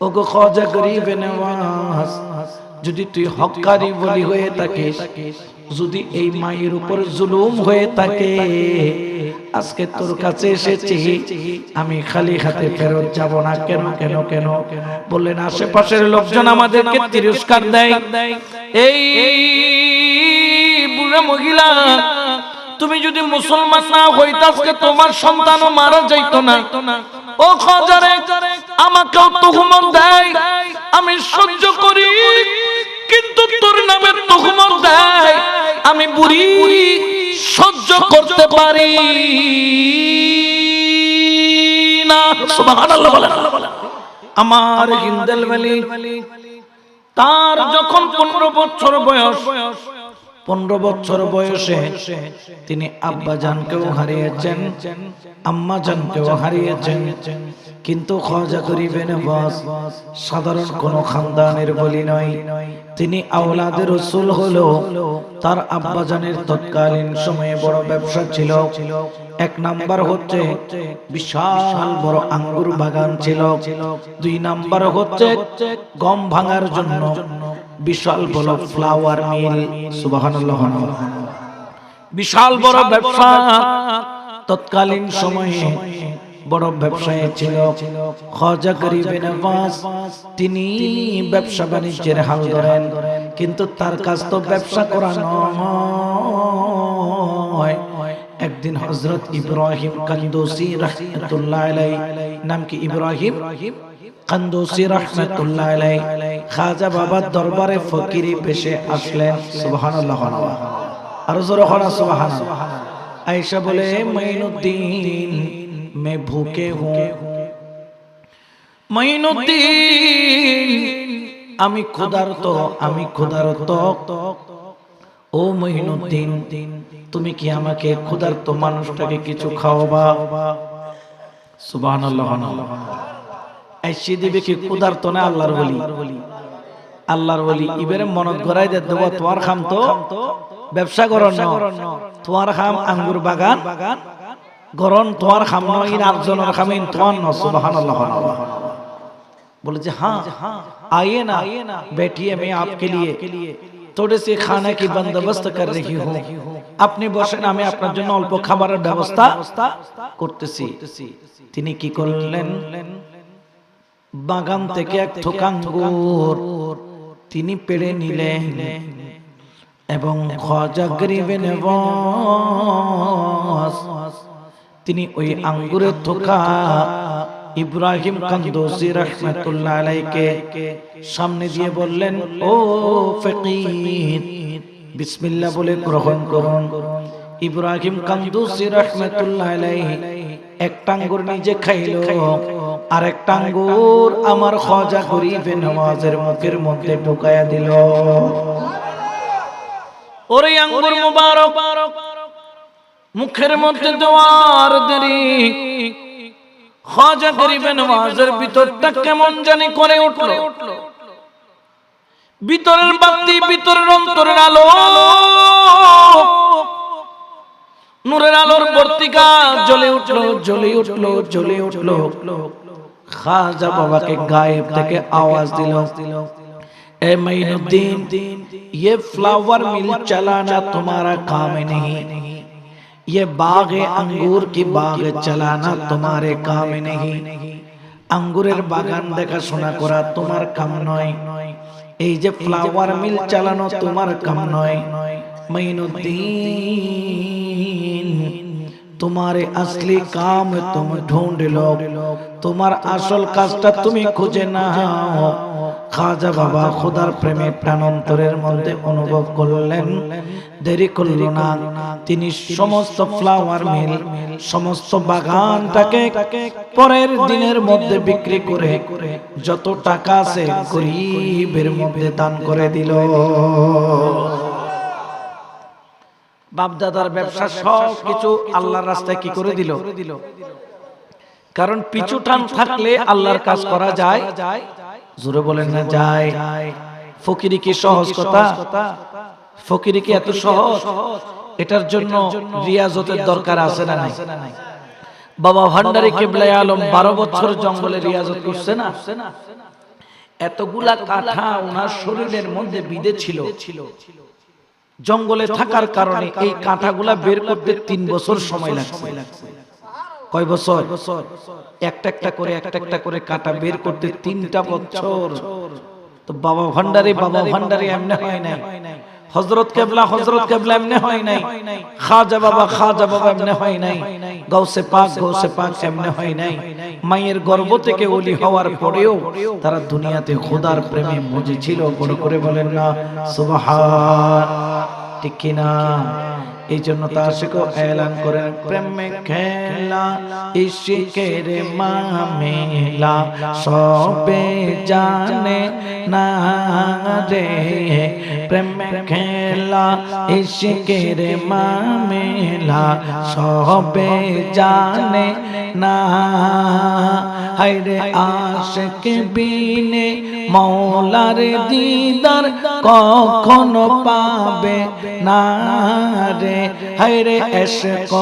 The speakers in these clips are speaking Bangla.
ওগো খাজা গরিবে নওয়াজ, যদি তুই হক্কারি বলি হয়ে থাকিস, যদি এই মায়ের উপর জুলুম হয়ে থাকে, আজকে তোর কাছে এসেছি, আমি খালি হাতে ফেরত যাব না। কেন কেন কেন বললেন, আশেপাশের লোকজন আমাদেরকে তিরস্কার দেয়। এই বুড়া মহিলা, তুমি যদি মুসলমান না হইতা আজকে তোমার সন্তানও মারা যাইত না। ও খাজারে, আমাকেও তুহমত দেয়, আমি সহ্য করি, কিন্তু তোর নামে তুহমত দেয়, আমি বুড়ি সহ্য করতে পারি না। সুবহানাল্লাহ বলেন। আমার হিন্দেল ওয়ালি, তার যখন 15 বছর বয়স, 15 বছর বয়সে তিনি আব্বা জানকেও হারিয়েছেন, আম্মা জানকেও হারিয়েছেন। কিন্তু খাজা গরিবে নওয়াজ সাধারণ কোন খানদানের বলি নয়, তিনি আওলাদে রাসূল হলো। তার আব্বা জানের তৎকালীন সময়ে বড় ব্যবসা ছিল। এক নাম্বার হচ্ছে বিশাল বড় আঙ্গুর বাগান ছিল, 2 নাম্বার হচ্ছে গম ভাঙার জন্য বিশাল বড় ফ্লাওয়ার মিল। সুবহানাল্লাহ। বিশাল বড় ব্যবসা তৎকালীন সময়ে বড় ব্যবসায়ী ছিল খাজা গরিবে নওয়াজ। তিনি ব্যবসা বাণিজ্যের হাল ধরেন, কিন্তু তার কাজ তো ব্যবসা করা নয়। একদিন হযরত ইব্রাহিম কান্দুসি রাহমাতুল্লাহ আলাইহি, নাম কি ইব্রাহিম কান্দুসি রাহমাতুল্লাহ আলাইহি, খাজা বাবার দরবারে ফকিরি পেশে আসলেন। সুবহানাল্লাহ। আর জোরে বলো সুবহানাল্লাহ। আয়েশা বলে, মাইনুদ্দিন मैं भूखे हूँ, মাইনুদ্দিন আমি ক্ষুধার্ত, আমি ক্ষুধার্ত। ও মাইনুদ্দিন, তুমি কি আমাকে ক্ষুধার্ত মানুষটাকে কিছু খাওয়াবা? সুবহানাল্লাহ। আইসি দিবে কি ক্ষুধার্ত না আল্লাহর ওলি? আল্লাহর ওলি ইবারে মনত গড়াই দে দেব, তোমার খাম তো ব্যবসা করন না, তোমার খাম আঙ্গুর বাগান গরন, তোমার খাম নয় আরজনের খামিন তোমার ন। সুবহানাল্লাহ। बोले जी हाँ आइए ना बैठिए, मैं आपके लिए थोड़े से खाने की बंदोबस्त कर रही हूँ, আপনি বসেন, আমি আপনার জন্য অল্প খাবারের ব্যবস্থা করতেছি। তিনি কি করলেন, বাগান থেকে এক থোকা আঙ্গুর তিনি পেড়ে নিলেন এবং খাজা গরিবে নওয়াজ তিনি ওই আঙ্গুরের থোকা ইব্রাহিম কান্দুসি রাহমাতুল্লাহ আলাইহিকে সামনে দিয়ে বললেন, ও ফকির, বিসমিল্লাহ বলে গ্রহণ করুন। ইব্রাহিম কান্দুসি রাহমাতুল্লাহ আলাইহি একটা আঙ্গুর নিজে খাইলো, আর একটা আঙ্গুর আমার খাজা গরিবে নওয়াজের মুখের মধ্যে ঢুকায়া দিল। ওরে আঙ্গুর মুবারক মুখের মধ্যে দেওয়ার দেরি খাজা গরিবে নওয়াজের ভিতরটা কেমন জানি করে উঠল। ভিতরের বাতি, ভিতরের অন্তরের আলো, নূরের আলোর বর্তিকা জ্বলে উঠলো, জ্বলে উঠলো, জ্বলে উঠলো। খাজা বাবাকে গায়েব থেকে আওয়াজ দিল, ए माइनुद्दीन, ये फ्लावर मिल चलाना तुम्हारा काम नहीं, ये बाग अंगूर की बाग चलाना तुम्हारे काम नहीं, अंगूरेर बागान देखा शोना करा तुम्हार काम नय, এই যে ফ্লাওয়ার মিল চালানো তোমার কাম নয়। মাইনুদ্দিন, तुम्हारे असली काम तुम ढूंढ लो, তোমার আসল কাজটা তুমি খুঁজে নাও। খাজা বাবা খোদার প্রেমে প্রাণান্তরের মধ্যে অনুভব করলেন, দেরি করল না। তিনি সমস্ত ফ্লাওয়ার মিল, সমস্ত বাগানটাকে পরের দিনের মধ্যে বিক্রি করে যত টাকা আছে গরিবের মধ্যে দান করে দিল। বাপদাদার ব্যবসা সব কিছু আল্লাহর রাস্তায় কি করে দিল? কারণ পিছু টান থাকলে আল্লাহর কাজ করা যায়। জোরে বলেন না যায়? ফকিরি কি সহজ কথা? ফকিরি কি এত সহজ? এটার জন্য রিয়াজতের দরকার আছে না নাই? বাবা ভান্ডারী কিবলায়ে আলম 12 বছর জঙ্গলে রিয়াজত করছে না? এতগুলা কাঁটা ওনার শরীরের মধ্যে বিঁধে ছিল। জঙ্গলে থাকার কারণে এই কাঁটাগুলা বের করতে 3 বছর সময় লাগছে। কয় বছর? একটা একটা করে কাঁটা বের করতে 3টা বছর। তো বাবা ভান্ডারি এমনি হয় নাই, হযরত কেবলা এমনি হয় নাই, খাজা বাবা এমনি হয় নাই, গাউসে পাক এমনি হয় নাই। মায়ের গর্ভ থেকে ওলি হওয়ার পরেও তারা দুনিয়াতে খোদার প্রেমে মজেছিল। বড় করে বলেন না সুবহান, ঠিক কিনা? এই জন্য তার শেখো এলান করেন, প্রেমে খেলা ইশকের মামেলা সবে জানে না রে, প্রেমে খেলা ইশকের মামেলা সবে জানে না। হায়রে আশিক বিনে মৌলার দিদার কখনো পাবে না রে, হায়রে ইশক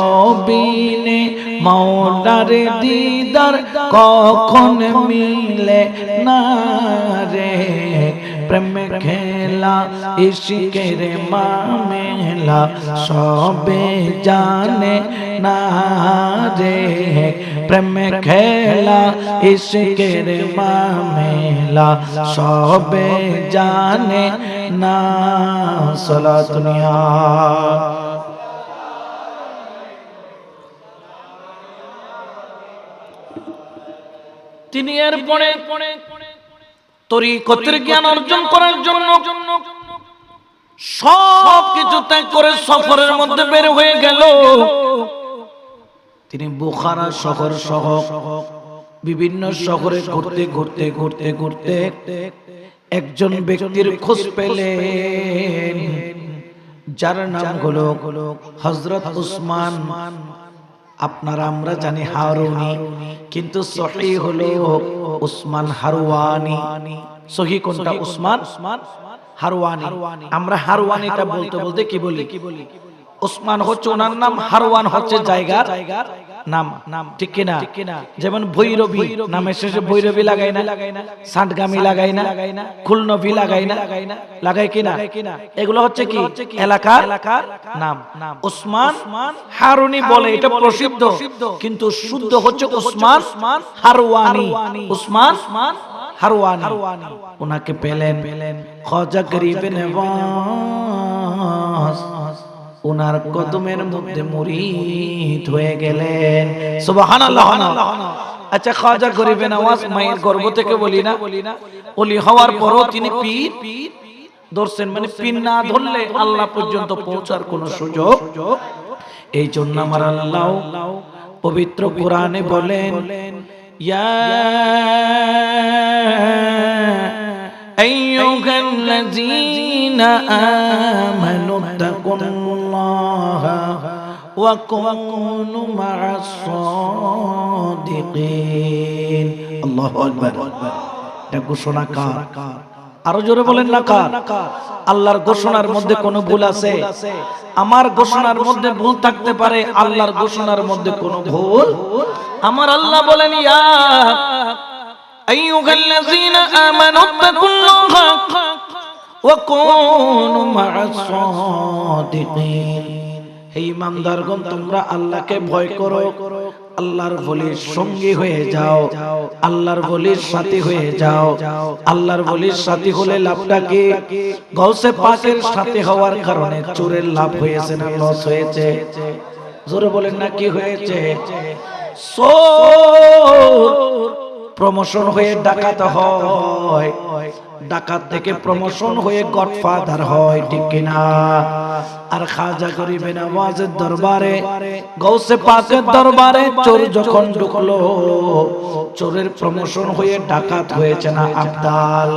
বিনে মৌলার দিদার কখন মিলে না রে, প্রেমে খেলা ইশকের মামেলা সবে জানে না রে, প্রেমে খেলা ইশকের মামেলা সবে জানে না। সালাতুনিয়া তিনি এরপরে তরিকতের জ্ঞান অর্জন করার জন্য সব কিছু ত্যাগ করে সফরের মধ্যে বের হয়ে গেল। তিনি বুখারা শহর সহ বিভিন্ন শহরে ঘুরতে একজন ব্যক্তির খোঁজ পেলেন, যার নাম হলো হযরত উসমান। আপনারা আমরা জানি হারুনি, কিন্তু সহিহ হলো উসমান হারওয়ানি। সহিহ কোনটা? উসমান হারওয়ানি। আমরা হারওয়ানিটা বলতে কি বলি? উসমান হচ্ছে ওনার নাম, হারওয়ান হচ্ছে জায়গার নাম, ঠিক কিনা? যেমন ভৈরবী নামের শেষে ভৈরবী লাগাই না, সাতগামী লাগাই না, খুলনবী লাগাই না, লাগাই কিনা? এগুলো হচ্ছে কি এলাকার নাম। উসমান হারুনি বলে, এটা প্রসিদ্ধ, কিন্তু শুদ্ধ হচ্ছে উসমান হারওয়ানি। উসমান হারওয়ানি। ওনাকে পেলেন খাজা গরিবে নওয়াজ, ওনার কদমের মধ্যে মুরিদ হয়ে গেলেন। সুবহানাল্লাহ। আচ্ছা, খাজা গরিবে নওয়াজ মায়ের গর্ভ থেকে বলি না, ওলি হওয়ার পরও তিনি পীর ধরছেন, মানে পীর না ধরলে আল্লাহ পর্যন্ত পৌঁছার কোনো সুযোগ। এই জন্য আমার আল্লাহ পবিত্র কোরআনে বলেন, ইয়া আইয়ুহাল্লাযীনা আমানু তাকুল্লাহা ওয়া কুনু মা'আস সাদিকিন। আল্লাহু আকবার। এটা ঘোষণা কার? আরো জোরে বলেন না কার? আল্লাহর ঘোষণার মধ্যে কোনো ভুল আছে? আমার ঘোষণার মধ্যে ভুল থাকতে পারে, আল্লাহর ঘোষণার মধ্যে কোনো ভুল? আমার আল্লাহ বলেন, ইয়া আইয়ুহাল্লাযীনা আমানু তাকুল্লাহা ওয়া কুনু মা'আস সাদিকিন। হে ঈমানদারগণ, তোমরা আল্লাহকে ভয় করো, আল্লাহর ওলির সঙ্গী হয়ে যাও, আল্লাহর ওলির সাথী হয়ে যাও। আল্লাহর ওলির সাথী হলে লাভটা কি? গাউসে পাকের সাথে হওয়ার কারণে চোরের লাভ হয়েছে না লস হয়েছে? জোরে বলেন না, কি হয়েছে? প্রমোশন হয়ে ডাকাত হয়, ডাকাত থেকে প্রমোশন হয়ে গডফাদার হয়, ঠিক কিনা? আর খাজা গরিবে নওয়াজের দরবারে, গাউসে পাকের দরবারে চোর যখন ঢুকলো, চোরের প্রমোশন হয়ে ডাকাত হয়েছে না আবদাল?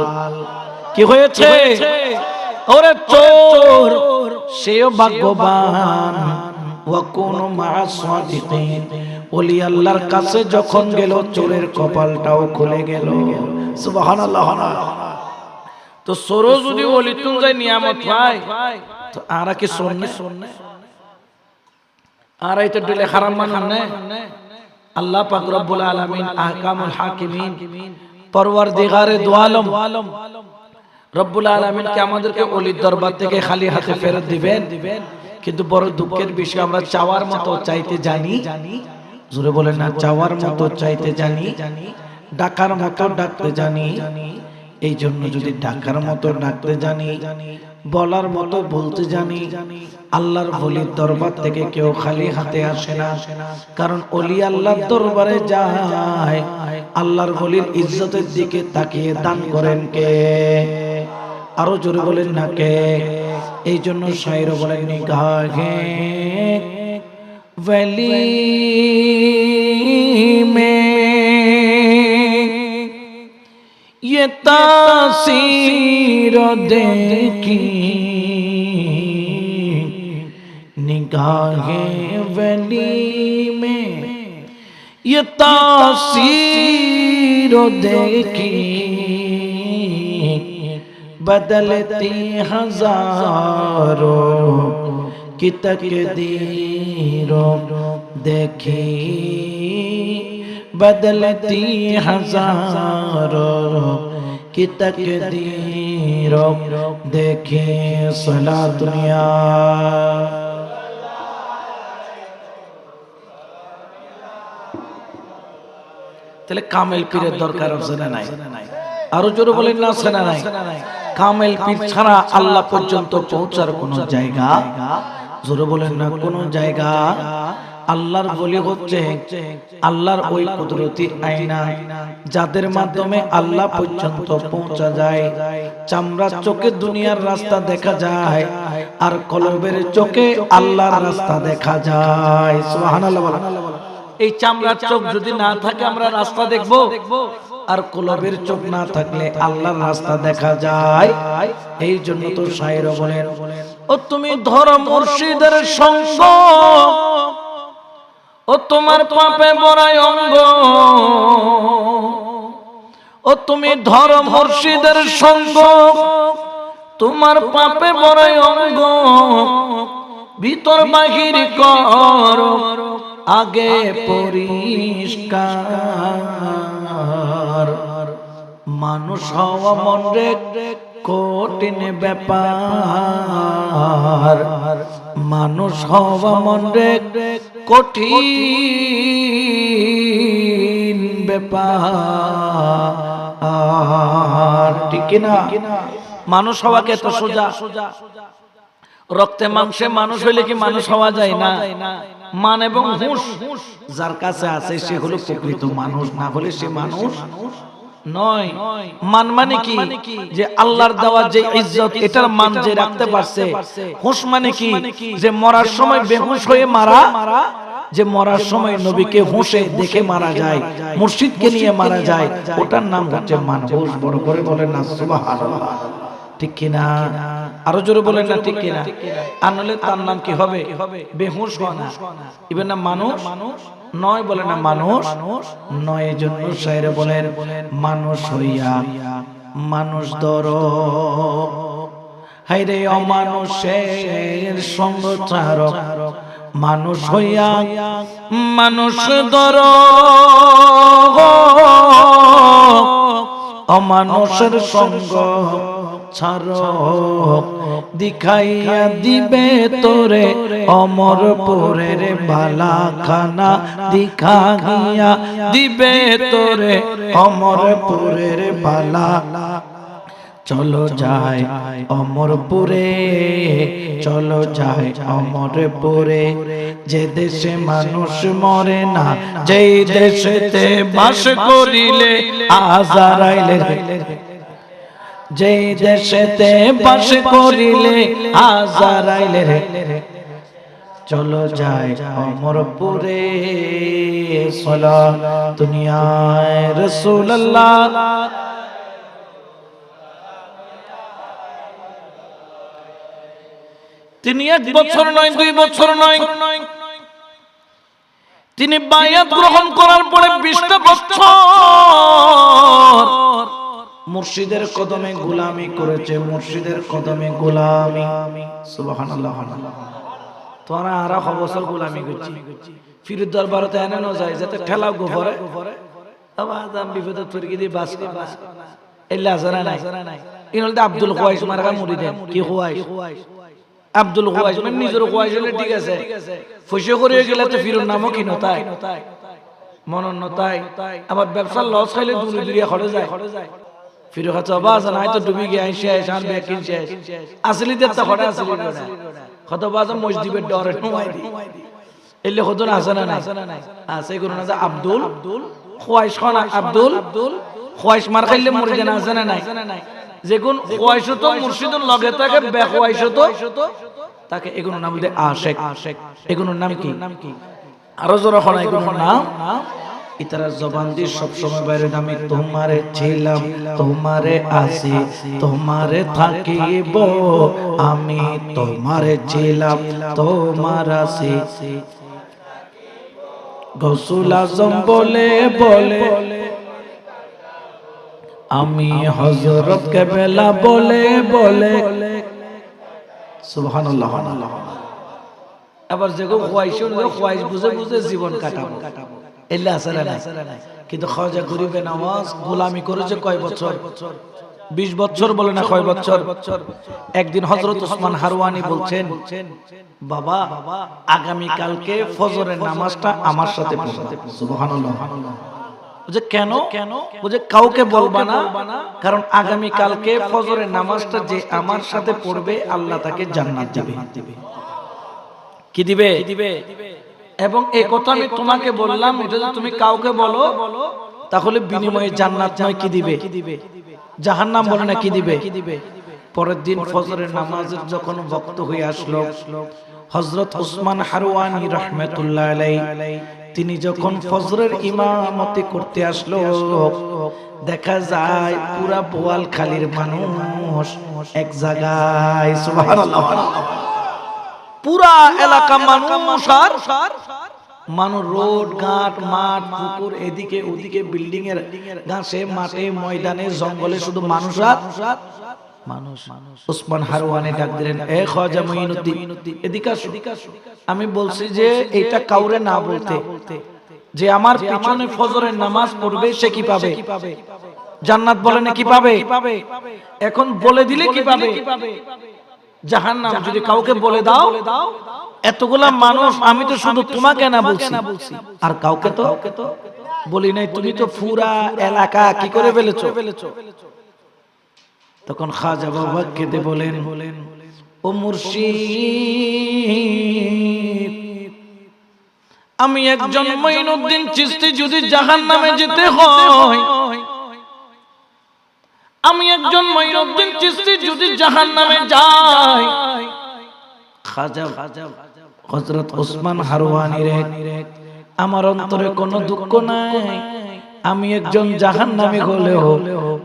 কি হয়েছে? ওরে চোর সেও ভাগ্যবান। ওয়া কুনু মা'আস সাদিকিন। ওলি আল্লাহর কাছে যখন গেল, চোরের কপালটাও খুলে গেল। সুবহানাল্লাহ। তো সরো যদি ওলি তুন যায় নিয়ামত পায়, তো আরা কি শুননে? আরা এটা দিলে হারাম মানুন না? আল্লাহ পাক রব্বুল আলামিন আহকামুল হাকিমিন পরওয়ারদিগারে দু আলম রব্বুল আলামিন কি আমাদেরকে ওলির দরবার থেকে খালি হাতে ফেরত দিবেন? কিন্তু বড় দুঃখের বিষয়, আমরা চাওয়ার মতো চাইতে জানি, জোরে বলেন না, চাওয়ার মতো চাইতে জানি, ডাকার মতো ডাকতে জানি। এই জন্য যদি ডাকার মতো ডাকতে জানি, বলার মতো বলতে জানি, আল্লাহর ওলির দরবার থেকে কেউ খালি হাতে আসে না। কারণ ওলি আল্লাহর দরবারে যায়, আল্লাহর ওলির ইজ্জতের দিকে তাকিয়ে দান করেন কে? আরো জোরে বলেন না কে? এই জন্য শায়র বলেন, নিগাহে वली में ये तासीर देखी, निगाहे वली में ये तासीर देखी, बदलती हजारों की तकदीरों देखी, बदलती हजारों की तकदीरों देखी। सला दुनिया তাহলে কামেল পীরের দরকার আছে না নাই? আরো জোরে বলেন না, আছে না নাই? কামেল পীর ছাড়া আল্লাহ পর্যন্ত পৌঁছার কোন জায়গা, জোরে বলেন না, কোন জায়গা। আল্লাহর ওলি হচ্ছে আল্লাহর ওই কুদরতি আয়না, যাদের মাধ্যমে আল্লাহ পর্যন্ত পৌঁছা যায়। চামড়ার চোখে দুনিয়ার রাস্তা দেখা যায়, আর কলবের চোখে আল্লাহর রাস্তা দেখা যায়। সুবহানাল্লাহ বলেন। এই চামড়ার চোখ যদি না থাকে আমরা রাস্তা দেখব, আর কলবের চোখ না থাকলে আল্লাহর রাস্তা দেখা যায়। এই জন্য তো শায়র বলেন, ও তুমি ধরো মুর্শিদের সঙ্গ, ও তোমার পাপে বড়াই অঙ্গ, ও তুমি ধরো মুর্শিদের সঙ্গ, তোমার পাপে বড়াই অঙ্গ, ভিতর বাহির করো আগে পরিষ্কার। মানুষ হওয়া মন রে কঠিন ব্যাপার, মানুষ হওয়া মন রে কঠিন ব্যাপার, ঠিক না? মানুষ হওয়াকে তো সোজা, রক্তে মাংসে মানুষ হইলে কি মানুষ হওয়া যায় না? মান এবং হুঁশ যার কাছে আছে সে হলো প্রকৃত মানুষ, না হলে সে মানুষ নয়। মান মানে কি? যে আল্লাহর দেওয়া যে ইজ্জত, এটার মান যে রাখতে পারছে। হুঁশ মানে কি? যে মরার সময় বেহুশ হয়ে মারা, যে মরার সময় নবীকে হুঁশে দেখে মারা যায়, মুর্শিদকে নিয়ে মারা যায়, ওটার নাম হচ্ছে মানুষ। বড় করে বলেন না সুবহানাল্লাহ, ঠিক কিনা? আরো জোরে বলেন না, ঠিক কিনা? আনলে তার নাম কি হবে? বেহুশ হওয়া না, ইবেন না মানুষ নয়, বলে না মানুষ নয়। এজন্য শায়রে বলেন, মানুষ হইয়া মানুষ ধরো, হায়রে অমানুষের সঙ্গ ছাড়ো, মানুষ হইয়া মানুষ ধরো, অমানুষের সঙ্গ ছাড়ো, দিখাইয়া দিবে তোরে অমরপুরের বালাখানা, দিখাইয়া দিবে তোরে অমরপুরের বালা। চলো যায় অমরপুরে, চলো যায় অমরপুরে, যে দেশে মানুষ মরে না, যেই দেশেতে বাস করিলে আজারাইলে, যেই দেশেতে বাস করিলে আজারাইলে রে, চলো যায় অমরপুরে। সালাত দুনিয়ায় রাসূলুল্লাহ, তিনি 1 বছর নয়, 2 বছর নয়, তিনি বায়াত গ্রহণ করার পরে 20টা বছর মুর্শিদের কদমে গোলামি করেছে, মুর্শিদের কদমে গোলামি। সুবহানাল্লাহ। তোরা আর বছর গোলামি করছি, ফির দরবারতে এনে না যায় যাতে ঠেলা গোফরে আবাদাম বিপদে পড়ে গিয়ে বাস না এল্লা জানা নাই ইনলতে আব্দুল খুয়াইশ মারকা মুরিদেন কি খুয়াইশ আব্দুল খুয়াইশ মানে নিজের খুয়াইশ হলে ঠিক আছে ফসে করে গেলে তো ফিরুন নামও কি নতাই মনন নতাই আবার ব্যবসার লস খাইলে দূরে দূরে খড়ে যায় ফিরো খাচ্ছ বাস নাই তো ডুবি গিয়ে শেষ আন ব্যাকিন শেষ আসলি দেখতে খড়ে আসলি কত বাস মসজিদের ডরে নুমাই দি এলে কত না আছে না নাই আছে কোন না আব্দুল খুয়াইশ খান আব্দুল খুয়াইশ মার খাইলে মরে জানা আছে না নাই যে কোন খুয়াইশ তো মুর্শিদুল লগে থাকে বে খুয়াইশ তো তাকে এগুলো নাম বলে আশিক এগুলোর নাম কি আরো জোরে খনা এগুলোর নাম ইতারা জবান দিয়ে সব সময় বাইরে আমি তোমারে ছিলাম তোমারে আছি তোমারে থাকিব আমি তোমারে ছিলাম তোমার আছি গৌসুল আজম বলে আমি হযরত কেবলা বলে সুবহানাল্লাহ আবার যে খুয়াইশ বুঝে জীবন কাটাবো এল্লা আসলে নাই কিন্তু খাজা গরিবে নওয়াজ গোলামি করেছে কয় বছর 20 বছর বলে না কয় বছর একদিন হযরত ওসমান হারওয়ানি বলছেন বাবা আগামী কালকে ফজরের নামাজটা আমার সাথে পড়বে সুবহানাল্লাহ বুঝে কেন বুঝে কাউকে বলবা না কারণ আগামী কালকে ফজরের নামাজটা যে আমার সাথে পড়বে আল্লাহ তাকে জান্নাত দিবে কি দিবে এবং এই কথা আমি তোমাকে বললাম এটা যদি তুমি কাউকে বলো তাহলে বিনিময়ে জান্নাত নয় কি দিবে জাহান্নাম বলে না কি দিবে পরের দিন ফজরের নামাজের যখন ওয়াক্ত হয়ে আসলো হযরত ওসমান হারওয়ানি রাহমাতুল্লাহ আলাইহি তিনি যখন ফজরের ইমামতি করতে আসলো দেখা যায় পুরা বোয়ালখালীর মানুষ এক জায়গায় সুবহানাল্লাহ পুরা এলাকা মানুষ আর মানুষ রোড ঘাট মাঠ পুকুর এদিকে ওদিকে বিল্ডিং এর ঘাসে মাঠে ময়দানে জঙ্গলে শুধু মানুষ ওসমান হারওয়ানি ডাক দিলেন এ খাজা মুঈনুদ্দিন এদিকে আসো আমি বলছি যে এটা কাউরে না বলতে যে আমার পিছনে ফজরের নামাজ পড়বে সে কি পাবে জান্নাত বলে না কি পাবে এখন বলে দিলে কি পাবে জাহান্নাম যদি কাউকে বলে দাও এতগুলা মানুষ আমি তো শুধু তোমাকে না বলছি আর কাউকে তো বলি নাই তুমি তো পুরা এলাকা কি করে ফেলেছো তখন খাজা বাবা কেঁদে বলেন ও মুর্শিদ আমি একজন মুঈনুদ্দিন চিশতি যদি জাহান্নামে যেতে হয় আমি একজন মুঈনুদ্দিন চিশতি যদি জাহান্নামে যাই খাজা হযরত ওসমান হারওয়ানি রে আমার অন্তরে কোনো দুঃখ নাই আমি একজন জাহান্নামী হলেও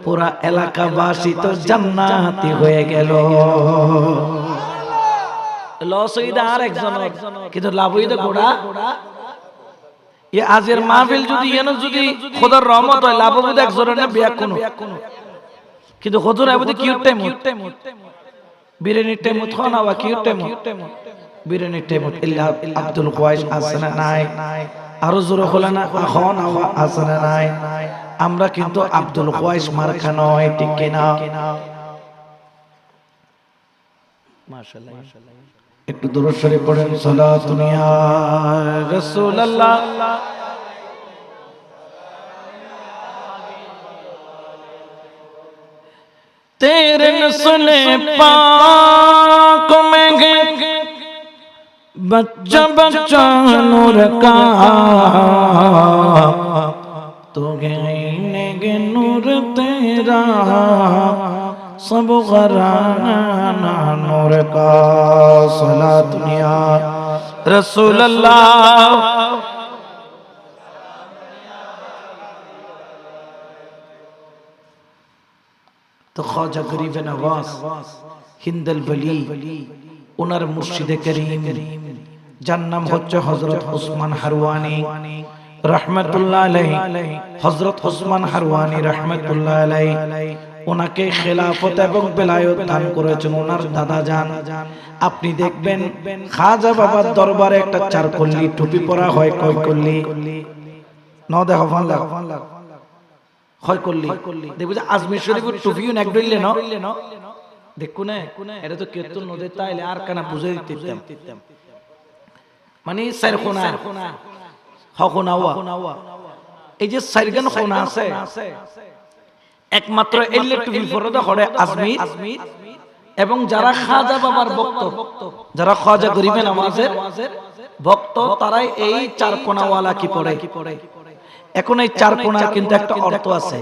পুরা এলাকাবাসী তো জান্নাতি হয়ে গেল লস হইদা আর একজন কিন্তু লাভ হইদা গোড়া এ আজের মাহফিল যদি এনো যদি খোদার রহমত হয় লাভ হবে একজনের না বিয়া কোনো কিন্তু খোদার আবুদে কিউট টাইম বিরিয়ানির টাইম খানা বা কিউট টাইম বিরিয়ানির টাইম ইল্লা আব্দুল খুয়াইশ আসনা নাই আরো জোরে হলো না এখন আসনা নাই আমরা কিন্তু আব্দুল খুয়াইশ মার্কা নয় ঠিক কিনা মাশাআল্লাহ একটু দরুদ শরীফ পড়েন সালাতুন ইয়া রাসূলুল্লাহ तेरे नस्ले पाक में बच्चा बच्चा नूर का तो गईने गे नूर तेरा सब घराना नूर का सलातुन या रसूल अल्लाह तो ख्वाजा गरीब नवाज हिंदल वली उनर मुर्शिद करीम যার নাম হচ্ছে হযরত ওসমান হারওয়ানি রাহমাতুল্লাহ আলাইহি হযরত ওসমান হারওয়ানি রাহমাতুল্লাহ আলাইহি ওনাকে খেলাফত এবং বেলায়েত দান করেছেন ওনার দাদা জান আপনি দেখবেন খাজা বাবার দরবারে একটা চারকল্লি টুপি পরা হয় কয় কল্লি ন দেখো ভালো হয় করলি দেখবো যে আজমির শরীফের টুপিও নেক ডইলে ন দেখো না এটা তো কেতন নদে তাইলে আর কানা বুঝাই দিতাম মানে চার কোনা হকোনাওয়া এই যে চারগান কোনা আছে একমাত্র এলে টুপি পরে হরে আজমির এবং যারা খাজা বাবার ভক্ত যারা খাজা গরিবে নামাজের ভক্ত তারাই এই চার কোনাওয়ালা কি পরে এখন এই চার কোনার কিন্তু একটা অর্থ আছে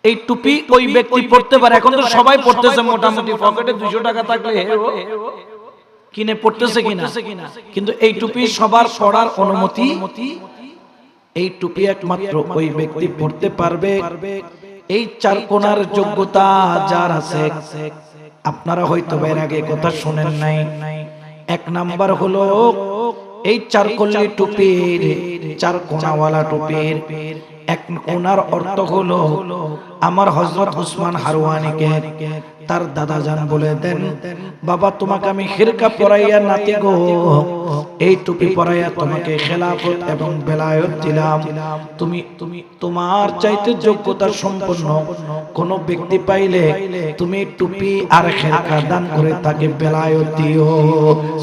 এই টুপি ওই ব্যক্তি পড়তে পারে এখন তো সবাই পড়তেছে মোটামুটি পকেটে 200 টাকা থাকলে কিনে পড়তেছে কিনা কিন্তু এই টুপি সবার পড়ার অনুমতি এই টুপি একমাত্র ওই ব্যক্তি পড়তে পারবে এই চার কোনার যোগ্যতা যার আছে আপনারা হয়তো এর আগে কথা শুনেন নাই এক নাম্বার হলো এই চার কলি টুপির চার কোনাওয়ালা টুপির এক কোনার অর্থ হলো আমার হযরত উসমান হারওয়ানিকে তার দাদা জান বলে দেন বাবা তোমাকে আমি খিরকা পরাইয়া নাতি গো এই টুপি পরাইয়া তোমাকে খেলাফত এবং বেলায়েত দিলাম তুমি তোমার চাইতে যোগ্যতা সম্পন্ন কোন ব্যক্তি পাইলে তুমি টুপি আর খিরকা দান করে তাকে বেলায়েত দিও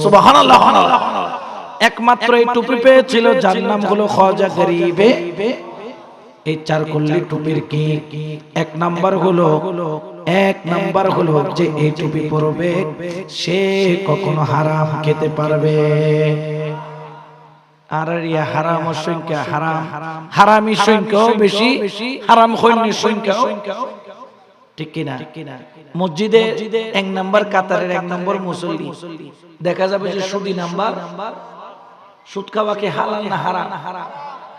সুবহানাল্লাহ একমাত্র এই টুপি পেয়েছিল যার নাম হলো খাজা গরিবে এই চার কল্লি টুপির কি এক নাম্বার হলো যে এই টুপি পরবে সে কখনো হারাম খেতে পারবে আর ইয়া হারাম সংখ্যা হারামি সংখ্যাও বেশি হারাম খৈনির সংখ্যাও ঠিক কিনা মসজিদে এক নাম্বার কাতারের এক নম্বর মুসল্লি দেখা যাবে যে সুদি নাম্বার সুদ খাওয়াকে হালাল না হারাম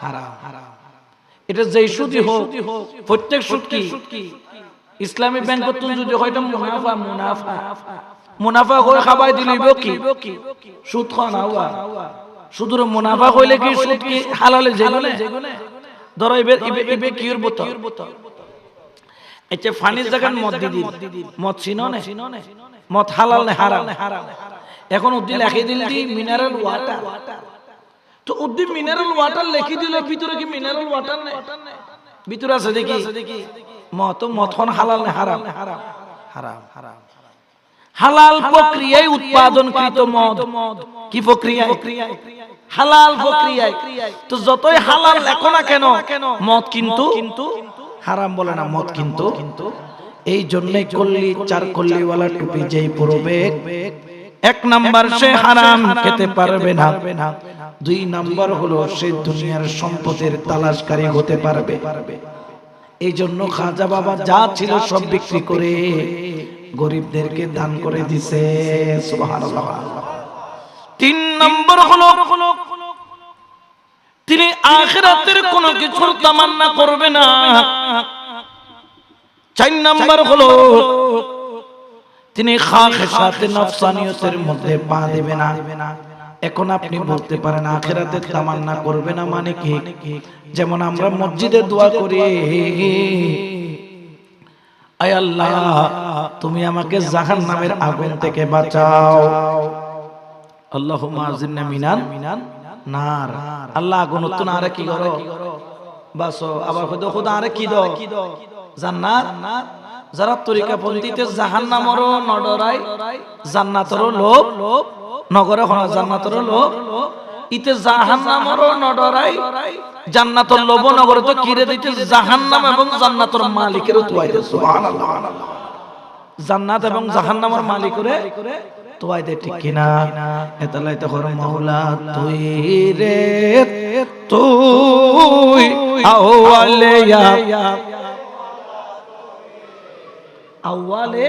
হারাম এটা যেই সুদি হোক প্রত্যেক সুদ কি ইসলামী ব্যাংক যদি হয়তো মুনাফা করে খাবাই দিলিব কি সুদ খাওয়া না হওয়া সুদুর মুনাফা হইলে কি সুদ কি হালালে যেগুনে ধরো ইবে কির বোতল আচ্ছা ফানির জায়গায় মদ দিদি মদ চিনো না মদ হালাল না হারাম এখন উদ্দিন লিখে দিল দি মিনারেল ওয়াটার তো উদ্দিন মিনারেল ওয়াটার লিখে দিল ভিতরে কি মিনারেল ওয়াটার নেই ভিতরে আছে দেখি মদ হালাল না হারাম হালাল প্রক্রিয়ায় উৎপাদনকৃত মদ কি প্রক্রিয়া হালাল প্রক্রিয়ায় তো যতই হালাল লেখো না কেন মদ কিন্তু হারাম বলে না মদ কিন্তু এই জন্যই কল্লি চার কল্লিওয়ালা টুপি যেই পরবে এক নাম্বার সে হারাম খেতে পারবে না দুই নাম্বার হলো সে দুনিয়ার সম্পদের তালাশকারী হতে পারবে এই জন্য খাজা বাবা যা ছিল সব বিক্রি করে গরিবদেরকে দান করে দিছে সুবহানাল্লাহ তিন নাম্বার হলো তিনি আখিরাতের কোনো কিছুর তামান্না করবে না চার নাম্বার হলো তিনি খাখিসাতে নফসানিয়তের মধ্যে পা দেবে না এখন আপনি বলতে পারেন আখিরাতের তামান্না করবে না মানে কি যেমন আমরা মসজিদে দোয়া করি আয় আল্লাহ তুমি আমাকে জাহান্নামের আগুন থেকে বাঁচাও আল্লাহুম্মা আজিরনা মিনান নার আল্লাহ আগুন তো না আর কি করো বাস আবার খোদা আরে কি দাও জান্নাত যারা তরিকা পন্থীতে জাহান্নামেরও নডরাই জান্নাতেরও লোভ নগরে হনা জান্নাতেরও লোভ ইতে জাহান্নামেরও নডরাই জান্নাতের লোভ নগরে তো কিরে দিতে জাহান্নাম এবং জান্নাতের মালিকেরও তুয়াই দে সুবহানাল্লাহ জান্নাত এবং জাহান্নামের মালিকরে তুয়াই দে ঠিক কিনা এতলাই তো হর মাওলা তুই রে তুই আওয়ালে আওয়ালে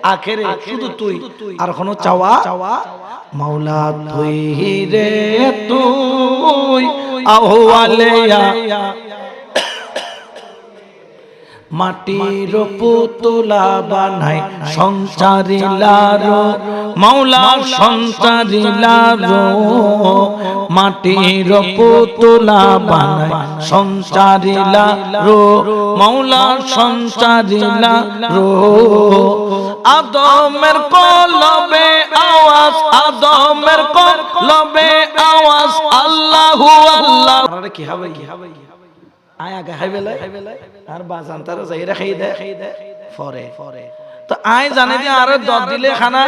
আখেরে শুধু তুই আর কোনো চাওয়া মাওলা তুই রে তুই আওয়ালে মাটির পুতুলা বানাই সংসারিলারো মাওলা সংসারিলারো মাটির পুতুলা বানাই সংসারিলারো মাওলা সংসারিলারো আদমের কলবে আওয়াজ আদমের কলবে আওয়াজ আল্লাহু আল্লাহ কি হবে আয় আগে খাই বেলায় আর বাজান তারা যাই রে খাই দে ফরে তো আয় জানে যে আর 10 দিলে খানা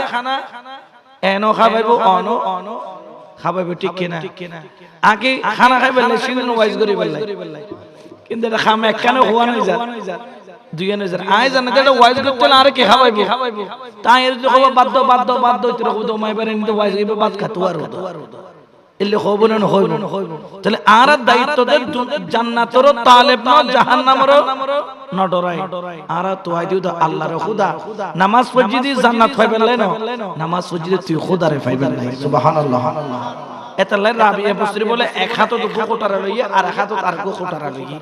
এনো খাবাইবো অনো খাবাইবো ঠিক কিনা আগে খানা খাই বেলায় সিজন ওয়াইজ করি বেলায় কিন্তু এটা খাম একখানে হওয়া নই যা দুইজনে যা আয় জানে যে এটা ওয়াইজ করতে না আর কি খাবাইবো তাই এর যে বাধ্য তোরা কো দমাই পারে নি তো ওয়াইজ গিবে বাদ খাতো আর এলে হইব না হইব তাহলে আর দায়িত্ব দে জান্নাতের তালেব না জাহান্নামের না ডরাই আর তো আই দিও আল্লাহর খোদা নামাজ পড়ি দি জান্নাত পাইবে না নামাজ পড়ি তুই খোদারে পাইবে না সুবহানাল্লাহ এতলে রাবিয়া বসরি বলে এক হাত তো কোটারা লইয়া আর এক হাত আর কোটারা লইয়া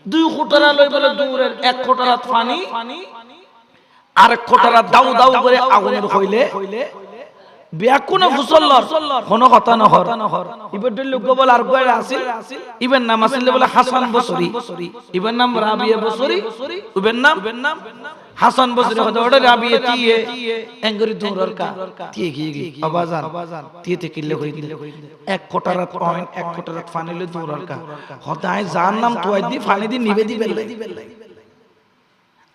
দুই কোটারা লই বলে দূরের এক কোটারা পানি আর এক কোটারা দাউ করে আগুনের হইলে বিয়াকুনা ফুসল্লার কোন কথা না হর ইবের লোক বল আর কয়রা আছিল ইবের নাম আছিল বলে হাসান বসরি ইবের নাম রাবিয়া বসরি ইবের নাম হাসান বসরি হতে ওটা রাবিয়া তিয়ে এঙ্গরি দূরর কা তিয়ে গি আবাজান তিয়ে তে কিলে কই দিলে এক কোটারাত পয়েন্ট এক কোটারাত ফানিলে দূরর কা হদায় জান নাম তোয় দি ফানি দি নিবে দি বেলে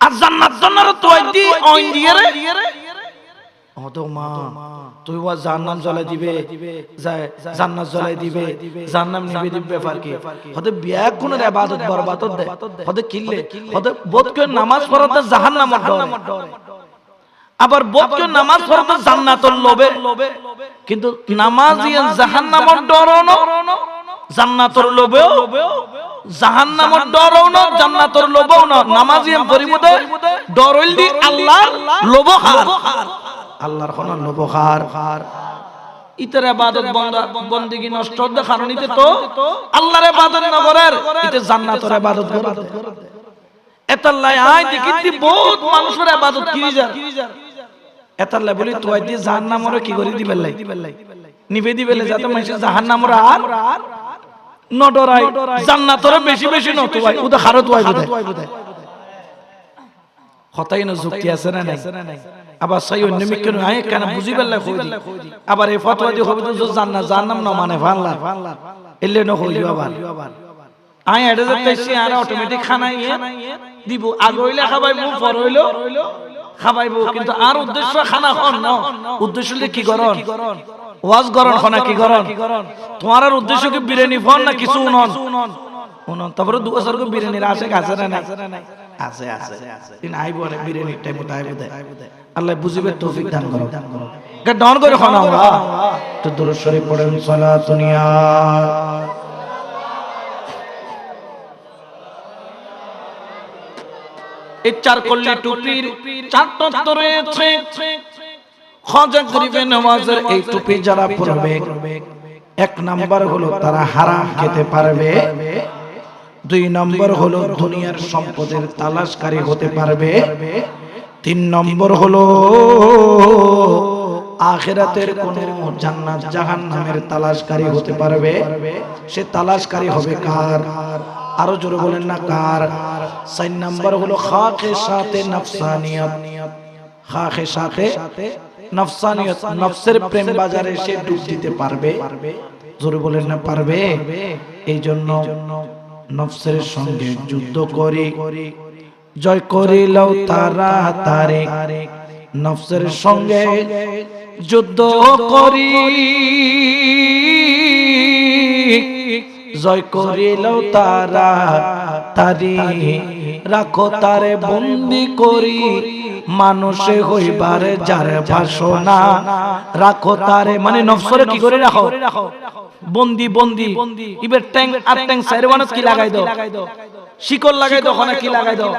আর জান্নাত জান্নার তোয় দি অইন দিয়ে রে ওতো মা তুই ওয়া জান্নাত জ্বলাই দিবে জান্নাত জ্বলাই দিবে জান্নাম নিবে দিবে ব্যাপার কি হতে বিয়া কোন ইবাদত বরবাদ দে হতে কিল্লে হতে বোধ করে নামাজ পড়তে জাহান্নামের ডরে আবার বোধ করে নামাজ পড়তে জান্নাতুল লোভে কিন্তু নামাজি জাহান্নামের ডরনো জান্নাতুর লোভেও জাহান্নামের ডরও না জান্নাতুর লোভও না নামাজি পরিমতে ডর হইল দি আল্লাহর লোভ খার আল্লাহর কোন লোভ খার ইতরে ইবাদত বندگی নষ্ট হতে কারণ ইতে তো আল্লাহর ইবাদত না করার ইতে জান্নাতের ইবাদত করে এতাল্লাই আই দেখিতি বহুত মানুষের ইবাদত কি যা এতাল্লাই বলি তুই দি জাহান্নামরে কি করি দিবেল লাই নিবে দিবেলে যাতে মানুষ জাহান্নামর আর ন ডরাই জান্নাতের বেশি ন তুই ওদা খারো তুই বুঝে কথাই না যুক্তি আছে না নাই আবার সেই অন্য মিকেন আয় কেন বুঝিবেল লাই কই দি আবার এই ফতোয়া দি হবে তো জান্নাম না মানে ফানলা এলে ন হইলো আবার আয় এটা যেতেছি আর অটোমেটিক খানাই দিব আগ হইলে খাবাইবো পর হইলো খাবাইবো কিন্তু আর উদ্দেশ্য খানা হন না উদ্দেশ্য কি করন ওয়াজ করন খানা কি করন তোমার আর উদ্দেশ্য কি বিরিয়ানি ফোন না কিছু উনন তারপরে দু বছর কো বিরিয়ানির আশে আছে না নাই আছে দিন আইবো না বিরিয়ানির টাইম আইবো আল্লাহ বুঝিবে তৌফিক দান করো ডাউন করে খানা আমরা তো দুরূদ শরীফ পড়েন সালাতুন ইয়া এই চার কল্লি টুপির চার তত্ত্ব রয়েছে খাজা গরিবে নওয়াজের এই টুপি যারা পরবে এক নাম্বার হলো তারা হারাম খেতে পারবে দুই নম্বর হলো দুনিয়ার সম্পদের তালাশকারী হতে পারবে তিন নম্বর হলো আখিরাতের কোন জান্নাত জাহান্নামের তালাশকারী হতে পারবে সে তালাশকারী হবে কার আরো জোরে বলেন না কার চার নম্বর হলো খাকে সাথে নফসানিয়ত খাকে সাথে নফসানিয়ত নফসের প্রেম বাজারে সে ডুব দিতে পারবে জোরে বলেন না পারবে এই জন্য নফসের সঙ্গে যুদ্ধ করি জয় করিলাও তারা তারে নফসের সঙ্গে যুদ্ধ করি জয় করিলাও তারা তারি রাখো তারে বন্দি করি মানুষে হইবারে যার বাসনা রাখো তারে মানে নফসরে কি করে রাখো বন্দি ইবে ট্যাং আর ট্যাং সাইরওয়ানস কি লাগাই দাও শিকল লাগাই দাও ওখানে কি লাগাই দাও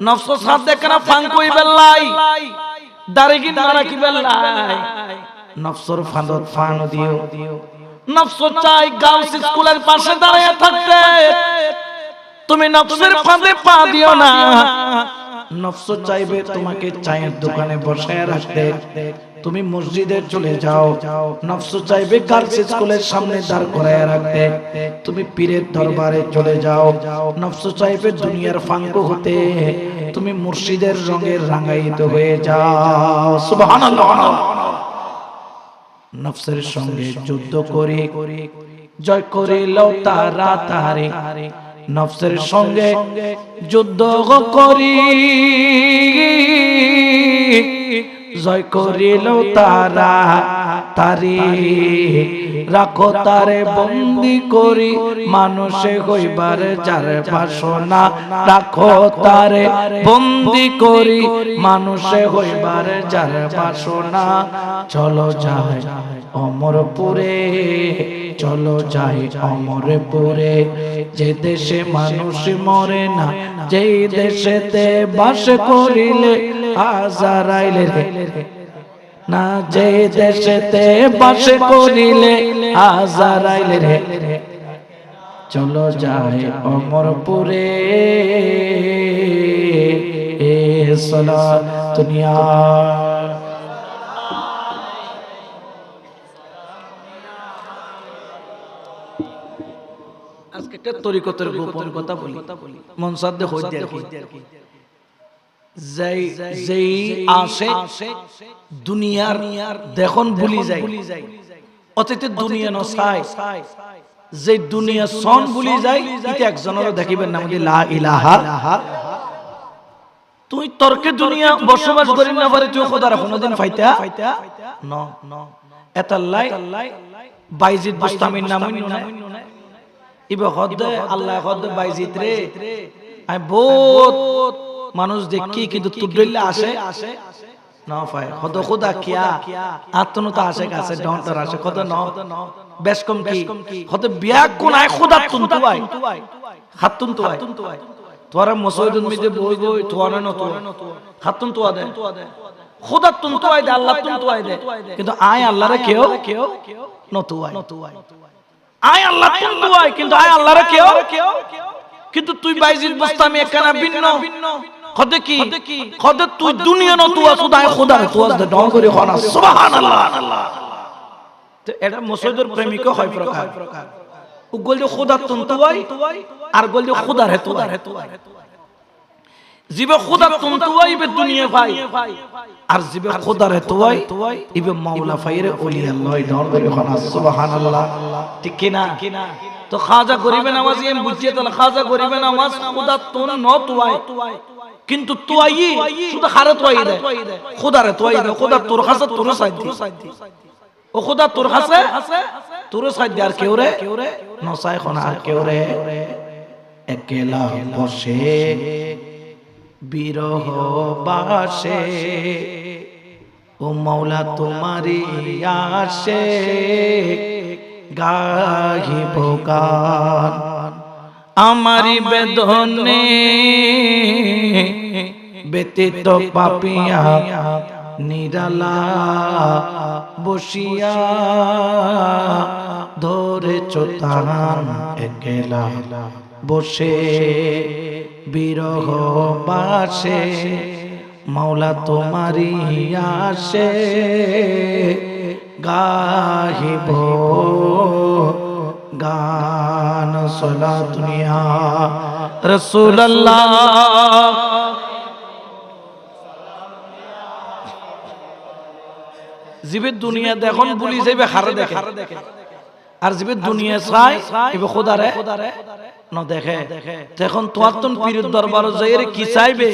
নফস সাথ দেখনা ফাং কই বেলাই দাড়ি কি মারা কি বেলাই নফসর ফাঁদত ফান দিও নফস চাই গার্লস স্কুলের পাশে দাঁড়িয়ে থাকতে তুমি নফসের ফাঁদে পা দিও না নফস চাইবে তোমাকে চায়ের দোকানে বসায় রাখতে তুমি মসজিদে চলে যাও নফস চাইবে গার্লস স্কুলের সামনে দাঁড় করায় রাখতে তুমি পীরের দরবারে চলে যাও নফস চাইবে দুনিয়ার ফাঙ্ক হতে তুমি মুর্শিদের রঙে রাঙায়িত হয়ে যাও সুবহানাল্লাহ নফসের সঙ্গে যুদ্ধ করে জয় করিল তারা তারে নফসের সঙ্গে যুদ্ধ করি জয় করিল তারা তারি রাখো তারে বন্দি করি মানুষে হইবার যার বাসনা রাখো তারে বন্দি করি মানুষে হইবার যার বাসনা চলো যাই অমরপুরে চলো যাই অমরপুরে যে দেশে মানুষ মরে না যেই দেশেতে বাস করিলে আজারাইলে না যে দেশেতে বাস করিলে আজারাইলে রে চলো যাই অমরপুরে এ সালাত দুনিয়া আজকে একটা তরিকতের গোপন কথা বলি মন সাধ্যে হইতে আর কি যেই আসে দুনিয়ার দেখুন ভুলি যায় অতীতে দুনিয়া নসাই যে দুনিয়া সন ভুলি যায় এটা একজনের দেখিবেন না আমাদের লা ইলাহা তুই তর্কে দুনিয়া বসবাস করি না পারে তুই খোদার কোনদিন ফাইতা ন এতাল্লাই বাইজিদ বুস্তামির নাম না ইবে হদে আল্লাহ হদে বাইজিদ রে আই বহুত মানুষ দেখি কিন্তু তুডলে আসে না পায় কত খোদা কিয়া আত্মনতা আসে কাছে ডন্টার আসে কত ন বেশ কম কি কত বিয়া কোন আয় খোদা তুনতু আয় হাতুন তো আয় তোরা মসজিদুল মিদে বই বই তোরা ন তো হাতুন তো আদে খোদা তুনতু আয় দে আল্লাহ তুনতু আয় দে কিন্তু আয় আল্লাহরে কেউ নতু আয় আয় আল্লাহ তুনতু আয় কিন্তু আয় আল্লাহরে কেউ কিন্তু তুই বাইজিদ বুস্তামি একখানা ভিন্ন খদে কি খদে তুই দুনিয়া ন তুই সুদায় খোদা তুই দে ডন করে খানা সুবহানাল্লাহ তো এটা মসজিদের প্রেমিক হয় প্রকার ও গোল যে খোদা তুনতুই আর গোল যে খোদার হে তুই জিবে খোদা তুনতুই বে দুনিয়া ভাই আর জিবে খোদার হে তুই ইবে মাওলা ফাইরে ওলি আল্লাহ ডন করে খানা সুবহানাল্লাহ ঠিক কি না তো খাজা গরিবে নামাজি এম বুঝিয়ে তাহলে খাজা গরিবে নামাজ খোদা তুন ন তুই কিন্তু তুই শুধু হারে তুই দে খোদারে তুই দে খোদা তোর কাছে তোর সাইদি ও খোদা তোর কাছে তোর সাইদি আর কেউ রে নসাই খনা আর কেউ রে একলা বসে বিরহ বাসে ও মাওলা তোমারি আসে গাহিব গান আমারি বেদনে ব্যতীত পাপিয়া নিরালা বসিয়া ধরে চোতান একলা বসে বিরহ বাসে মাওলা তোমারি আসে গাহিব গান সালাত দুনিয়া রাসূলুল্লাহ জিবে দুনিয়া দেখুন ভুলি যাইবে হারে দেখে আর জিবে দুনিয়া চাই ইবে খোদারে ন দেখে তখন তোমার তুন পীরের দরবারে যাইরে কি চাইবে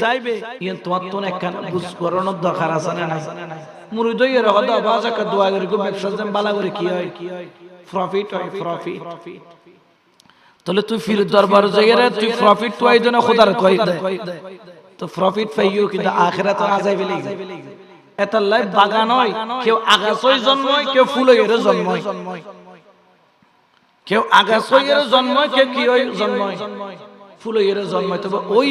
ইন তোমার তুন একখান বুঝ করানোর দরকার আছে না নাই মুরিদ হইরে হদা বাজাকা দোয়া করি গো ব্যবসা যেন বালা করে কি হয় প্রফিট হয় প্রফিট তাহলে তুই পীরের দরবারে যাইরে তুই প্রফিট তুই দেনা খোদারে তুই দে তো প্রফিট পাইও কিন্তু আখিরাতে আযাবে লাগবে এটা লাই বাগান হয় কেউ আগাছই জন্ময় কেউ ফুল হইরে জন্ময় কেউ আগাছইরে জন্ময় কেউ কি হয় জন্ময় ফুল হইরে জন্ময় তবে ওই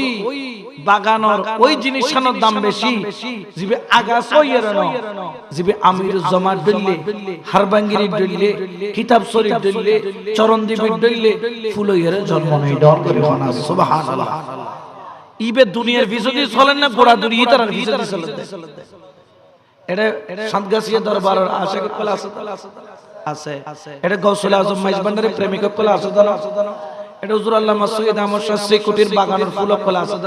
বাগানের ওই জিনিসটার দাম বেশি জিবে আগাছইরে ন জিবে আমির জমা দল্লে হারবাঙ্গিরি দল্লে কিতাব শরীফ দল্লে চরণদ্বীপ দল্লে ফুল হইরে জন্ম নাই ডর করে খানা সুবহানাল্লাহ ইবে দুনিয়ার বিজতি চলেন না গোড়া দুরি ইতার বিজতি চলে এটা সাতগাছিয়া দরবারের আশিক কল আছে এটা গৌসুল আজম মাইজবান্ডারের প্রেমিক কল আছে এটা হুজুর আল্লামা সৈয়দ আহমদ শাহ সিকুটির বাগানের ফুল কল আছে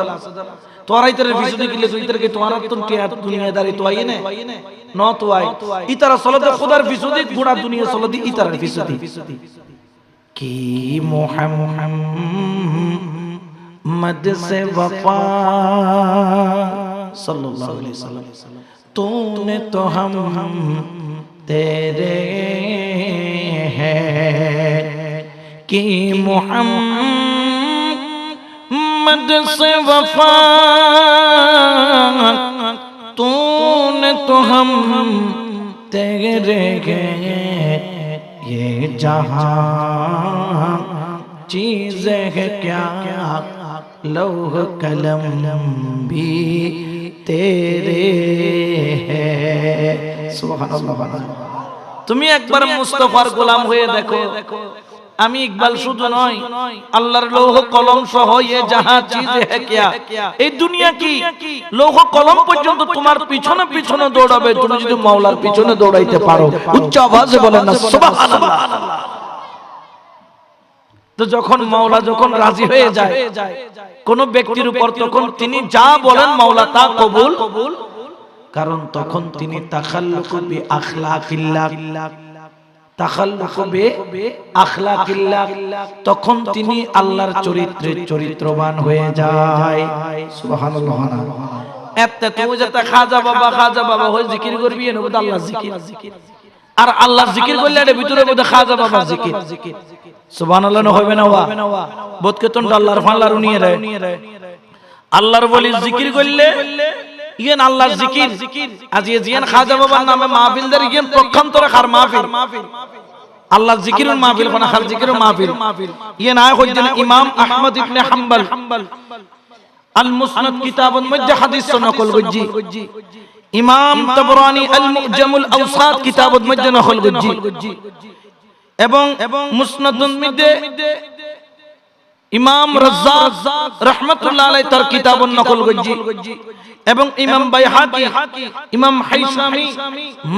তোরা ইতার বিজতি কিলে তুই ইতার কি তোরা তুন কে দুনিয়াদারি তো আই নে ন তো আই ইতার চলতে খোদার বিজতি গোড়া দুনিয়া চলতে ইতার বিজতি की मोहम्मद से वफा सल्लल्लाहु अलैहि वसल्लम तूने तो हम तेरे हैं कि मोहम्मद से वफा तूने तो हम तेरे हैं ये जहां चीज़ें है क्या लौह कलम भी तेरे है सुबहानाल्लाह। তুমি একবার মুস্তাফার গোলাম হয়ে দেখো। আমি ইকবাল শুধু নয়, আল্লাহর লৌহ কলম সহ ये जहां चीज़ें है क्या, এই দুনিয়া কি লৌহ কলম পর্যন্ত তোমার পিছনে পিছনে দৌড়াবে তুমি যদি মাওলার পিছনে দৌড়াইতে পারো। উচ্চ আওয়াজে বলেন না সুবহানাল্লাহ। তো যখন মাওলা যখন রাজি হয়ে যায় কোন ব্যক্তির উপর তখন তিনি যা বলেন মাওলা তা কবুল, কারণ তখন তিনি তাখাল্লুকু বি আখলাকিল্লাহ, তাখাল্লুকু বি আখলাকিল্লাহ, তখন তিনি আল্লাহর চরিত্রে চরিত্রবান হয়ে যায়। সুবহানাল্লাহ। এতে তুমি যেটা খাজা বাবা হয়ে জিকির করবি এর মধ্যে আল্লাহর জিকির, আর আল্লাহর জিকির করলে এর ভিতরে মধ্যে খাজা বাবার জিকির। সুবহানাল্লাহ হবে না? ওয়া বোধকে তো আল্লাহর ফাল্লারু নিয়ে রে আল্লাহর বলি জিকির করলে ইয়েন আল্লাহর জিকির। আজ জিয়ান খাজা বাবার নামে মাহফিল দের ইয়েন পক্ষান্তরে খার মাহফিল, আল্লাহর জিকিরের মাহফিল কোন খার জিকিরের মাহফিল। ইয়েন আয় হইছেন ইমাম আহমদ ইবনে হাম্বল আল মুসনাদ কিতাবের মধ্যে হাদিস নকল করজি, ইমাম তাবরানী আল মুজামুল আওসাত কিতাবের মধ্যে নকল করজি, এবং মুসনাদুল মধ্যে ইমাম রাজ্জাক রাহমাতুল্লাহ আলাইহি তার কিতাবুন নকল করজি, এবং ইমাম বাইহাকি ইমাম হাইসামি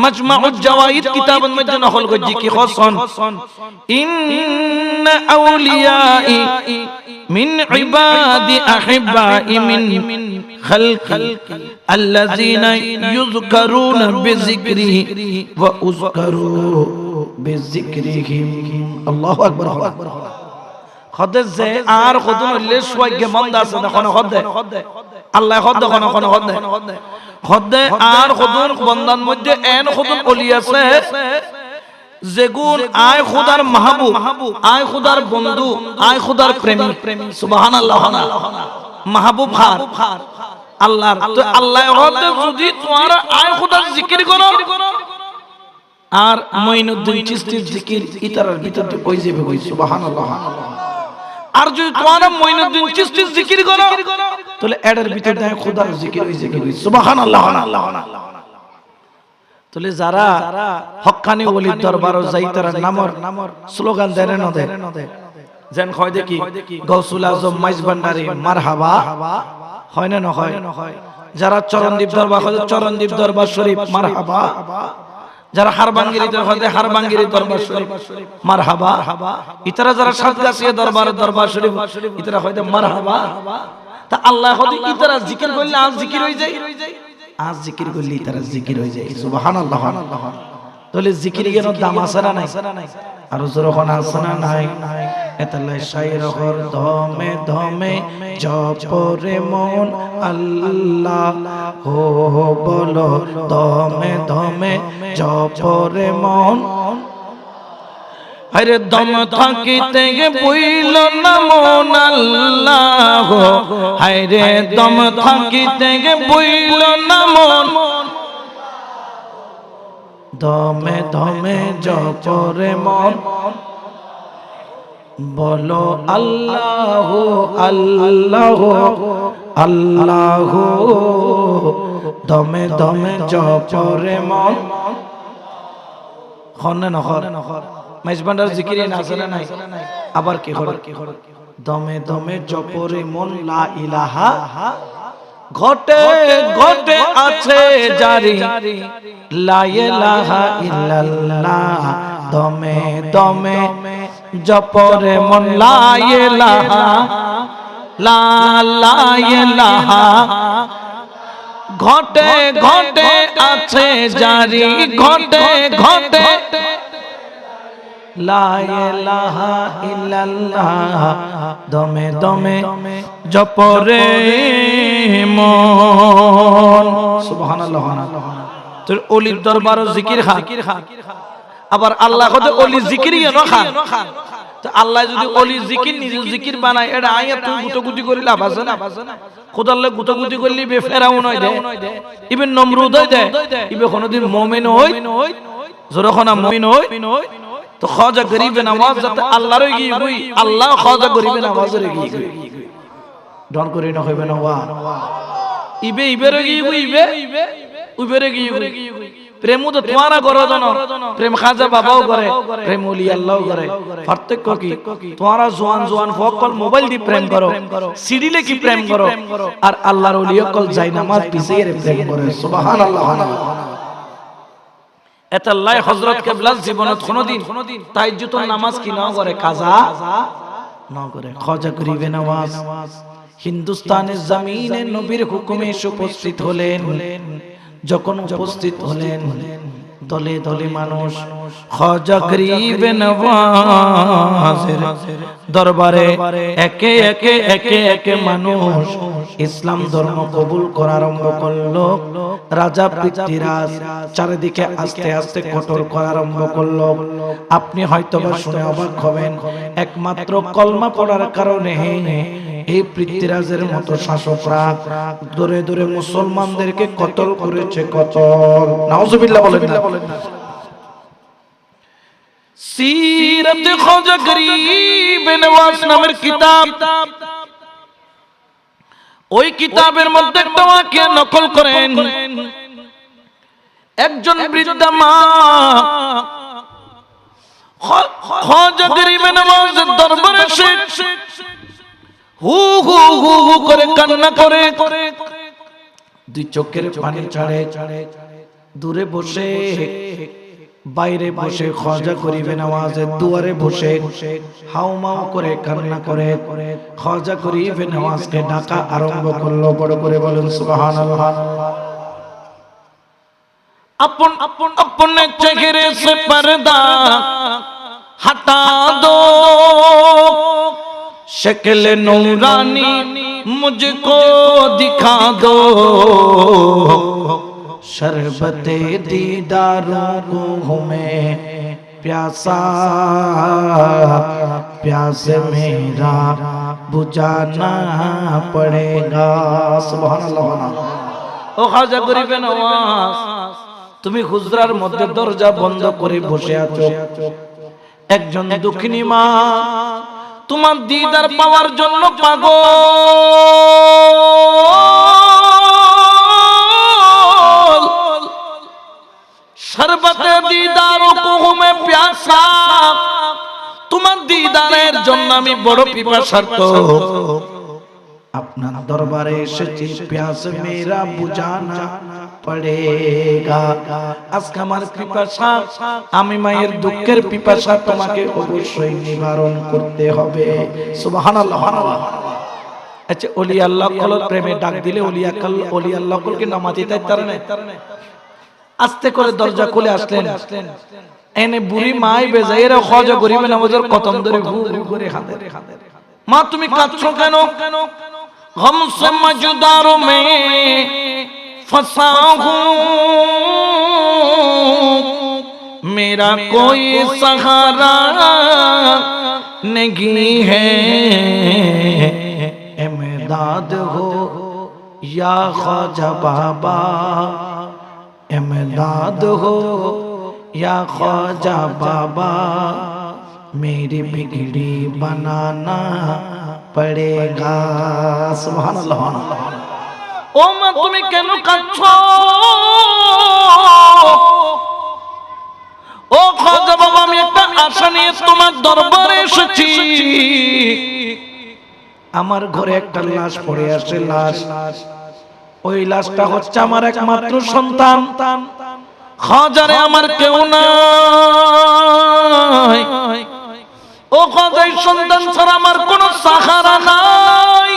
মাজমাউজ জাওয়াইদ কিতাবুন মধ্যে নকল করজি কি খসন ইন্না আউলিয়াই মিন ইবাদি আহিবাই মিন খালকি আল্লাযিনা ইউযকারুনা বিযিকরিহি ওয়া উযকারু বিযিকরিহিম। আল্লাহু আকবার। খদে যে আর খদন হইলে সোয়াগে মন্দ আছে না কোন খদে আল্লাহ খদে কোন খদে খদে আর খদন বন্দার মধ্যে এন খদন ওলি আছে যেগুন আয় খোদার মাহবুব, আয় খোদার বন্ধু, আয় খোদার প্রেমী। সুবহানাল্লাহ। মাহবুব খার আল্লাহর, তো আল্লাহ খদে যদি তোমরা আয় খোদার জিকির করো আর মঈনুদ্দিন চিশতির জিকির ইতারার ভিতরে কই যাবে কই। সুবহানাল্লাহ। আর যদি তোমরা মঈনুদ্দিন চিশতির জিকির করো তাহলে এটার ভিতরে দেয় খোদার জিকির হই যাবে কই। সুবহানাল্লাহ। তাহলে যারা হক্কানি ওলির দরবারে যাই তারা নামর স্লোগান দেন না দেন যেন কয় দেখি গাউসুল আজম মাইজ ভান্ডারী মারহাবা হয় না হয়? যারা চরণদ্বীপ দরবার হয় চরণদ্বীপ দরবার শরীফ মারহাবা, যারা হারবাঙ্গিরি দরবার হয় হারবাঙ্গিরি দরবার শরীফ মারহাবা, ইতারা যারা সাতগাছিয়া দরবার শরীফ ইতারা হয় মারহাবা। তা আল্লাহ হদি ইতারা জিকির করলে আজ জিকির হয়ে যায়, আজ জিকির করলে ইতারা জিকির হয়ে যায়। সুবহানাল্লাহ। তাহলে জিকির কেন দাম আছে না নাই? আর যখন আছে না নাই এতলাই শাইর হর ধমে ধমে জপরে মন আল্লাহ ও বলো ধমে ধমে জপরে মন। আরে দম থাকিতে বইল না মন আল্লাহ, হায়রে দম থাকিতে বইল না মন, দমে দমে জপরে মন বলো আল্লাহ আল্লাহ আল্লাহ, দমে দমে জপরে মন। খনে নখর মেজবান্ডার জিকির আছে না নাই? আবার কি করে দমে দমে জপরে মন লা ইলাহা ঘটে ঘটে আছে জারি লা ইলাহা ইল্লাল্লাহ, দমে দমে জপরে মন লা ইলাহা লা ইলাহা ঘটে ঘটে আছে জারি ঘটে ঘটে লা ইলাহা ইল্লাল্লাহ দমে দমে জপরে মন সুবহানাল্লাহ। তোর ওলির দরবার জিকির খা, আবার আল্লাহ কত ওলি জিকিরই না খান। তো আল্লাহ যদি ওলি জিকির নিজে জিকির বানায়, এটা আয়া তুই গুতগুতি করি লাভ আছে না? খোদাল্লাহ গুতগুতি করলি বে ফেরাউন হই দে, ইবে নমরুদ হই দে, ইবে কোনদিন মুমিন হই জোরখনা মুমিন হই। তো খাজা গরিবে নামাজ যাতে আল্লাহর গই গই, আল্লাহ খাজা গরিবে নামাজের গই গই ডন করি না হইবে না ওয়া ইবে ইবের গই গই ইবে উবেরে গই গই। প্রেম তো তোমারা করো জানো, প্রেম খাজা বাবাও করে, প্রেম ওলি আল্লাহও করে। পার্থক্য কি? তোমারা জোয়ান জোয়ান ফকল মোবাইল দি প্রেম করো, সিডি লে কি প্রেম করো, আর আল্লাহর ওলি কল যাই নামাজ পিছিয়ে প্রেম করে। সুবহানাল্লাহ। এত আল্লাহ হযরত কিবলার জীবনত কোনদিন তাহাজ্জুদের নামাজ কি না করে, কাজা না করে। খাজা গরিবে নওয়াজ হিন্দুস্তানের জমিনে নবীর হুকুমে উপস্থিত হলেন। যখন উপস্থিত হলেন দলে দলে মানুষ খাজা গরিবে নওয়াজের দরবারে একে একে একে একে মানুষ ইসলাম ধর্ম কবুল করা আরম্ভ করলো। রাজা পৃথ্বীরাজ চারিদিকে আস্তে আস্তে কঠোর করা আরম্ভ করলো। আপনি হয়তোবা শুনে অবাক হবেন, একমাত্র কলমা পড়ার কারণে এই পৃথ্বীরাজের মতো শাসকরা দূরে দূরে মুসলমানদেরকে কতল করেছে, কতল। নাউজুবিল্লাহ বলেন না। সিরাত খাজা গরিবে নওয়াজ নামের কিতাব, ওই কিতাবের মধ্যে একটা ওয়াকিয়া নকল করেন। একজন বৃদ্ধা মা খাজা গরিবে নওয়াজের দরবারে এসে হু হু হু হু করে কান্না করে, দুই চোখের পানি ছাড়ে। দূরে বসে বাইরে বসে খাজা গরিবে নওয়াজের দুয়ারে বসে হাউমাউ করে কান্না করে খাজা গরিবে নওয়াজকে ডাকা আরম্ভ করলো। বড় করে বলেন সুবহানাল্লাহ। अपन अपने चेहरे से पर्दा हटा दो, शक्ल नूरानी मुझको दिखा दो, शरबते दीदारों को हमें प्यासा, प्यास मेरा बुझाना पड़ेगा। सुबहानाल्लाह। ओ खाजा गरीबे नवाज, তুমি হুজরার মধ্যে দরজা বন্ধ করে বসে আছো। একজন দুঃখিনী মা তোমার দিদার পাওয়ার জন্য পাগল। শরবতে দিদারো কো হুমে প্যাসা, তোমার দিদারের জন্য আমি বড় পিপাসার্ত। আপনার দরবারে এসেছি, প্যাস মেরা বুঝানা পড়েগা। আজকে আমার পিপাসা, আমি মায়ের দুঃখের পিপাসা তোমাকে অবশ্যই নিবারণ করতে হবে। সুবহানাল্লাহ। আচ্ছা, ওলি আল্লাহ কল প্রেমে ডাক দিলে ওলি আল্লাহ কলকে নামাতে তার না, আস্তে করে দরজা খুলে আসলেন। এনে বুড়ি মাই বেজাইরা খাজা গরিবে নওয়াজের কতম ধরে ঘু ঘু করে হাতে। মা তুমি কাঁদছো কেন? हम समझदारों में फंसा हूँ, मेरा कोई सहारा नहीं है, इमदाद हो या ख्वाजा बाबा, इमदाद हो या ख्वाजा बाबा, मेरी बिगड़ी बनाना पड़ेगा। सुबहानाल्लाह। ও মা তুমি কেন কাঁদছো? ও খাজা বাবা, আমি একটা আশা নিয়ে তোমার দরবারে এসেছি। আমার ঘরে একটা লাশ পড়ে আছে, লাশ। ওই লাশটা হচ্ছে আমার একমাত্র সন্তান। খাজারে আমার কেউ নাই। ও খাজা, এই সন্তান ছাড়া আমার কোনো সাহারা নাই,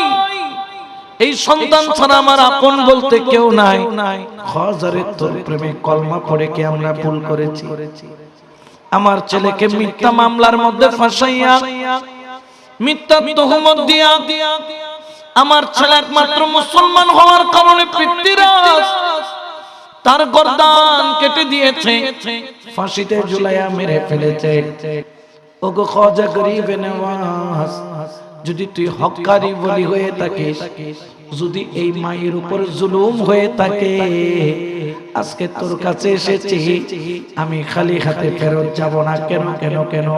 এই সন্তান ছাড়া আমার আপন বলতে কেউ নাই। খাজারে তোর প্রেমে কলমা পড়ে কি আমরা ভুল করেছি? আমার ছেলেকে মিথ্যা মামলার মধ্যে ফাঁসাইয়া মিথ্যা তহমত দিয়া আমার ছেলে একমাত্র মুসলমান হওয়ার কারণে পৃথ্বীরাজ তার গর্দান কেটে দিয়েছে, ফাঁসিতে ঝুলাইয়া মেরে ফেলেছে। ওগো খাজা গরিবে নওয়াজ, যদি তুই হক্কারি বলি হয়ে থাকিস, যদি এই মায়ের উপর জুলুম হয়ে থাকে, আজকে তোর কাছে এসেছি, আমি খালি হাতে ফেরত যাব না। কেন কেন কেন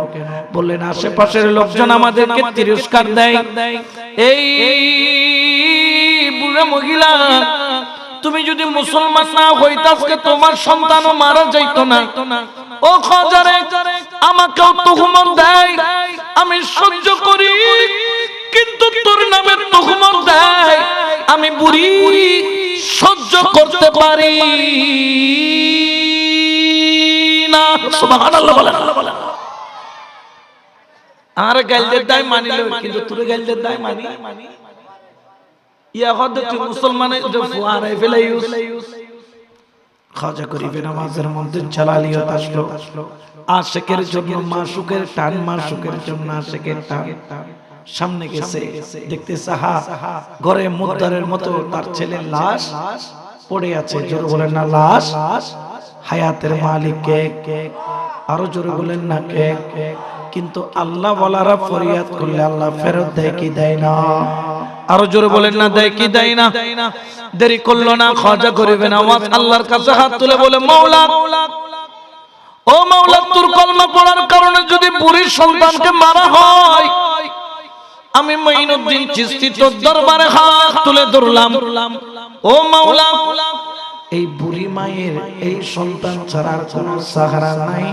বললেন, আশেপাশের লোকজন আমাদেরকে তিরস্কার দেয়। এই বুড়া মহিলা, তুমি যদি মুসলমান না হইতা আজকে তোমার সন্তানও মারা যাইত না। ও খাজারে, আমাকেও তুহমত দেয়, আমি সহ্য করি, কিন্তু তোর নামে তুহমত দেয়, আমি বুড়ি সহ্য করতে পারি না। সুবহানাল্লাহ বলেন। আর গাইলদের দায় মানিল, কিন্তু তোর গাইলদের দায় মানি ইয়া হদ তুই মুসলমানের যে ফুয়ারাই ফেলাইউস। খাজা গরিবে নামাজের মধ্যে জালালিয়ত আসলো। আশিকের জন্য মাশুকের টান, মাশুকের জন্য আশিকের টান। সামনে গেছে, দেখতে সাহা ঘরে মুদ্দারের মতো তার ছেলের লাশ পড়ে আছে। জোরে বলেন না লাশ। হায়াতের মালিক কে? আরো জোরে বলেন না কে? কিন্তু আল্লাহ ওয়ালারা ফরিয়াদ করলে আল্লাহ ফেরত দেয় কি দেয় না? আরো জোরে বলেন না, দেয় কি দেয় না? দেরি করলো না খাজা গরিবে নওয়াজ আল্লাহর কাছে হাত তুলে বলে, মাওলা, ও মাওলা, তোর কলমা পড়ার কারণে যদি বুড়ির সন্তানকে মারা হয়, আমি মঈনুদ্দিন চিশতি তোর দরবারে হাত তুলে ধরলাম। ও মাওলা, এই বুড়ি মায়ের এই সন্তান ছাড়া আর কোনো সাহারা নাই।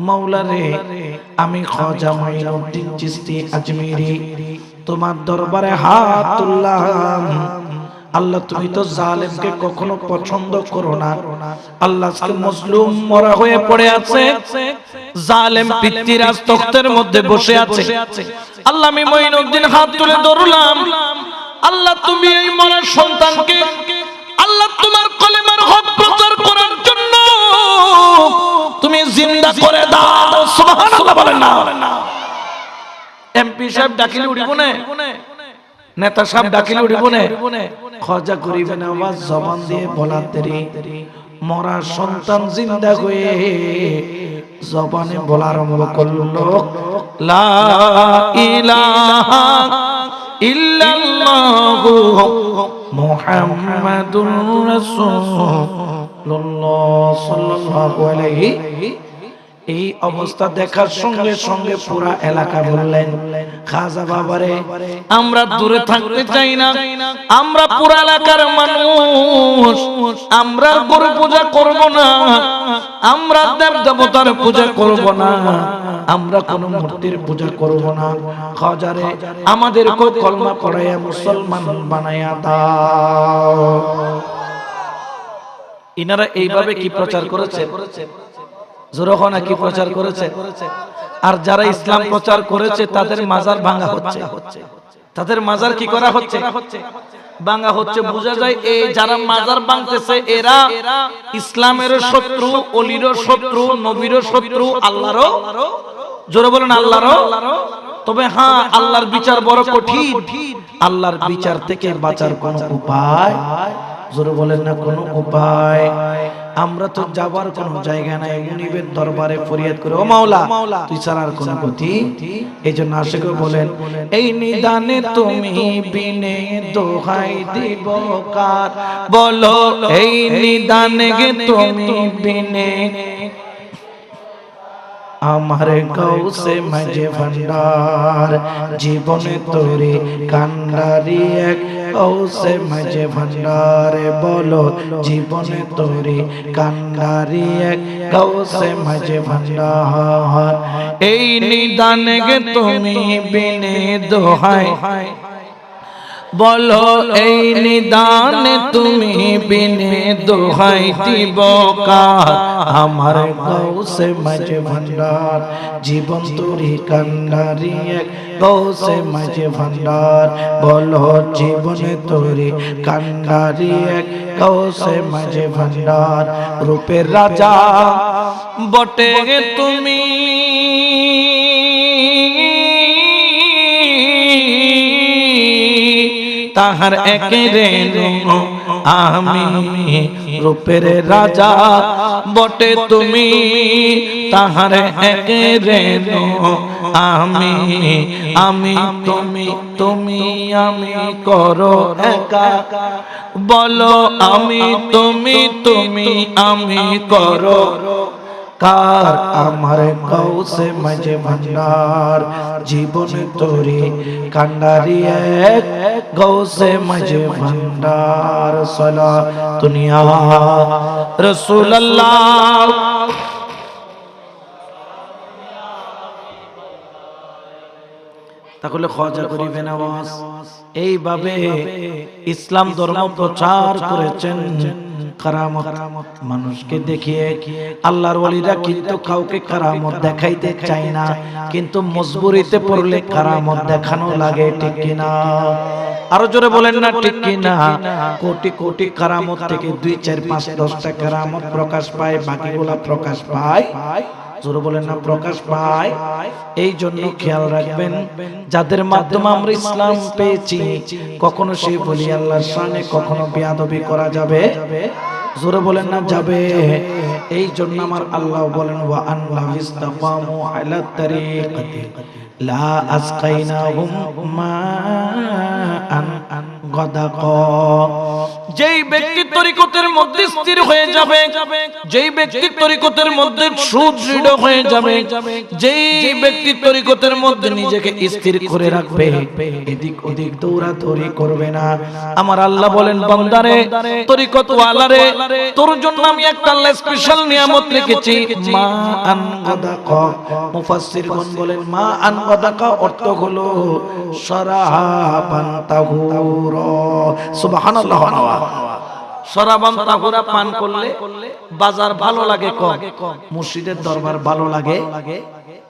মাওলা রে, আমি খাজা মঈনুদ্দিন চিশতি আজমিরি তোমার দরবারে হাত তুললাম। আল্লাহ, তুমি তো জালেমকে কখনো পছন্দ করো না। আল্লাহ, আজকে মজলুম মরা হয়ে পড়ে আছে, জালেম পৃথ্বীরাজ তখতের মধ্যে বসে আছে। আল্লাহ, আমি মঈনুদ্দিন হাত তুলে ধরলাম। আল্লাহ, তুমি এই মরার সন্তানকে আল্লাহ তোমার কলেমার হক প্রচার করার জন্য তুমি জিন্দা করে দাও। সুবহানাল্লাহ বলেন না। এমপি সাহেব ডাকিলে উড়িব না, নেতা সাহেব ডাকিলে উড়িব না। খাজা গরিবে নওয়াজ জবান দিয়ে বলার দেরি, মরা সন্তান জিন্দা হয়ে জবানে বলা আরম্ভ করলো, লা ইলাহা ইল্লাল্লাহু মুহাম্মাদুর রাসূলুল্লাহ সাল্লাল্লাহু আলাইহি। এই অবস্থা দেখার সঙ্গে সঙ্গে পুরা এলাকা বললেন, খাজা বাবারে, আমরা দূরে থাকতে চাই না, আমরা পুরা এলাকার মানুষ, আমরা গরু পূজা করব না, আমরা দেব দেবতার পূজা করব না, আমরা কোন মূর্তির পূজা করব না। খাজারে, আমাদেরকে কলমা পড়াইয়া মুসলমান বানাইয়া দাও। ইনারা এইভাবে কি প্রচার করেছে? জোরখানা কি প্রচার করেছে? আর যারা ইসলাম প্রচার করেছে তাদের মাজার ভাঙা হচ্ছে, তাদের মাজার কি করা হচ্ছে? ভাঙা হচ্ছে। বোঝা যায় এই যারা মাজার ভাঙতেছে এরা ইসলামের শত্রু, ওলির শত্রু, নবীর শত্রু, আল্লাহরও। জোরে বলেন আল্লাহরও। তবে হ্যাঁ, আল্লাহর বিচার বড় কঠিন। আল্লাহর বিচার থেকে বাঁচার কোন উপায়? জোরে বলেন না, কোন উপায়? আমরা তো যাবার কোন জায়গা নাই, মুনিবের দরবারে ফরিয়াদ করে, ও মাওলা, তুই ছাড়ার কোন গতি। এই জন্য আশিক বলেন, এই নিদানে তুমি বিনে দোহাই দিব কার, বলো এই নিদানে গে তুমি বিনে আমার গৌসে মাঝে ভান্ডার, জীবনে তোরে কান্ডারি এক গৌসে মাঝে ভান্ডারে, বলো জীবনে তোরে কান্ডারি এক গৌসে মাঝে ভান্ডার। এই নিদানে গে তুমি বিনে দোহাই বলো এই নিদানে তুমি বিনে দোহাই দিব কার আমার গৌসে মাঝে ভান্ডার জীবন তোরি কান্ডারি এক গৌসে মাঝে ভান্ডার বলো জীবনে তোরি কান্ডারি এক গৌসে মাঝে ভান্ডার রূপের রাজা বটে তুমি তাহার একে রেণু আমি রূপের রাজা বটে তুমি তাহার একে রেণু আমি আমি তুমি তুমি আমি করো একা বলো আমি তুমি তুমি আমি করো কার আমার গৌসে মাঝে ভান্ডার জীবন তোরে কান্ডারি এক গৌসে মাঝে ভান্ডার সালাতুন ইয়া রাসূলুল্লাহ তাহলে খাজা গরিবে নওয়াজ এইভাবে ইসলাম ধর্ম প্রচার করেছেন কারামত মানুষকে দেখিয়ে আল্লাহর ওলিরা কিন্তু কাউকে কারামত দেখাইতে চায় না কিন্তু মজবুরিতে পড়লে কারামত দেখানো লাগে ঠিক কিনা আরো জোরে বলেন না ঠিক কিনা কোটি কোটি কারামত থেকে 2 4 5 10টা কারামত প্রকাশ পায় বাকিগুলা প্রকাশ পায় জোরে বলেন না প্রকাশ পায় এই জন্য খেয়াল রাখবেন যাদের মাধ্যমে আমরা ইসলাম পেয়েছি কখনো সেই বলি আল্লাহর শানে কখনো বেয়াদবি করা যাবে জোরে বলেন না যাবে এই জন্য আমার আল্লাহ বলেন ওয়া আন্না ইসতাকামু আলা তারিকাতি লা আসকাইনাহুম মাআন গাদাকা যেই ব্যক্তি তরিকতের মধ্যে স্থির হয়ে যাবে যেই ব্যক্তি তরিকতের মধ্যে সুদৃঢ় হয়ে যাবে যেই ব্যক্তি তরিকতের মধ্যে নিজেকে স্থির করে রাখবে এদিক ওদিক দৌড়াদৌড়ি করবে না আমার আল্লাহ বলেন বান্দারে তরিকত ওয়ালারে তোর জন্য আমি একটা স্পেশাল নিয়ামত রেখেছি মা আন গাদাকা মুফাসসিরগণ বলেন মা আন গাদাকা অর্থ হলো শরাবান তাহুরা সুবহানাল্লাহ শরাবান তাহুরা পান করলে বাজার ভালো লাগে কম মসজিদের দরবার ভালো লাগে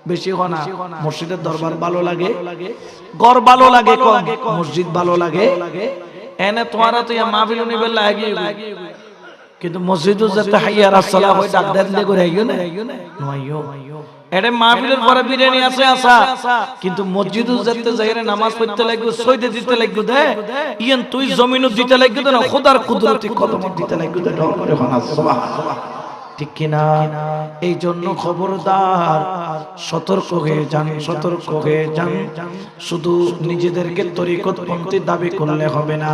বেশি হয় না মসজিদের দরবার ভালো লাগে ঘর ভালো লাগে কম মসজিদ ভালো লাগে এনে তোমারা তো মাহফিল নিবে লাগে কিন্তু মসজিদও যেতে হাইয়ার আসসালাম হয় ডাক দিলে করে আইও না নয়ও এরে মাহফিলের পরে বিরিয়ানি আছে আসা কিন্তু মসজিদও যেতে যাইরে নামাজ পড়তে লাগবে সইদে দিতে লাগবে দে ইয়ান তুই জমিনও দিতে লাগবে না খোদার কুদরতি কদম দিতে লাগবে দে ডর করে খানা সুবহানাল্লাহ ঠিক কিনা এই জন্য খবরদার সতর্ক হয়ে যান শুধু নিজেদেরকে তরিকতপন্থী দাবি করলে হবে না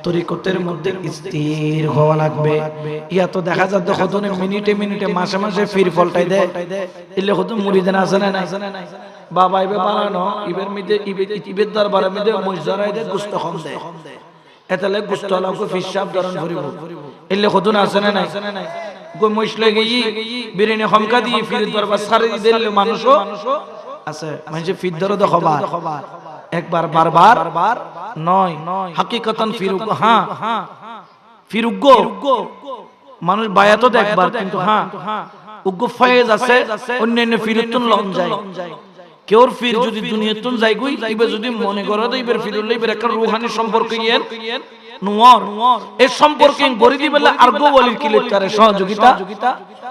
তরিকতের মধ্যে স্থির হওয়া লাগবে ইয়া তো দেখা যায় দেখোনে মিনিটে মিনিটে মাসে মাসে ফির ফলটাই দেয় এলে কত মুরিদান আছে না নাই বাবা ইবে বানানো ইবের মিদে ইবের দরবারে মিদে মুজরাই দে গুস্ত খাম দে এতলে গুস্ত লাউকে ফিসাব ধরন করিব এলে কত আছে না নাই গো মইসলে গই বিরিয়ানি খমকা দি ফির দরবার সারি দিলে মানুষও আছে মানে ফির দর দেখবা একবার বারবার নয় হাকিকতান ফিরুগ হ্যাঁ ফিরুগ মানুষ বায়াত একবার কিন্তু হ্যাঁ উগ্গ ফয়েজ আছে অন্যান্য ফিরতুন লন যায় কেউর ফির যদি দুনিয়াতুন যায় গই ইবে যদি মনে করো তো ইবের ফিরুল ইবের একটা রূহানি সম্পর্ক ইয়েন নোয়ার এই সম্পর্কে গরি দিবেলা আরগো ওয়ালির কিলেট করে সহযোগিতা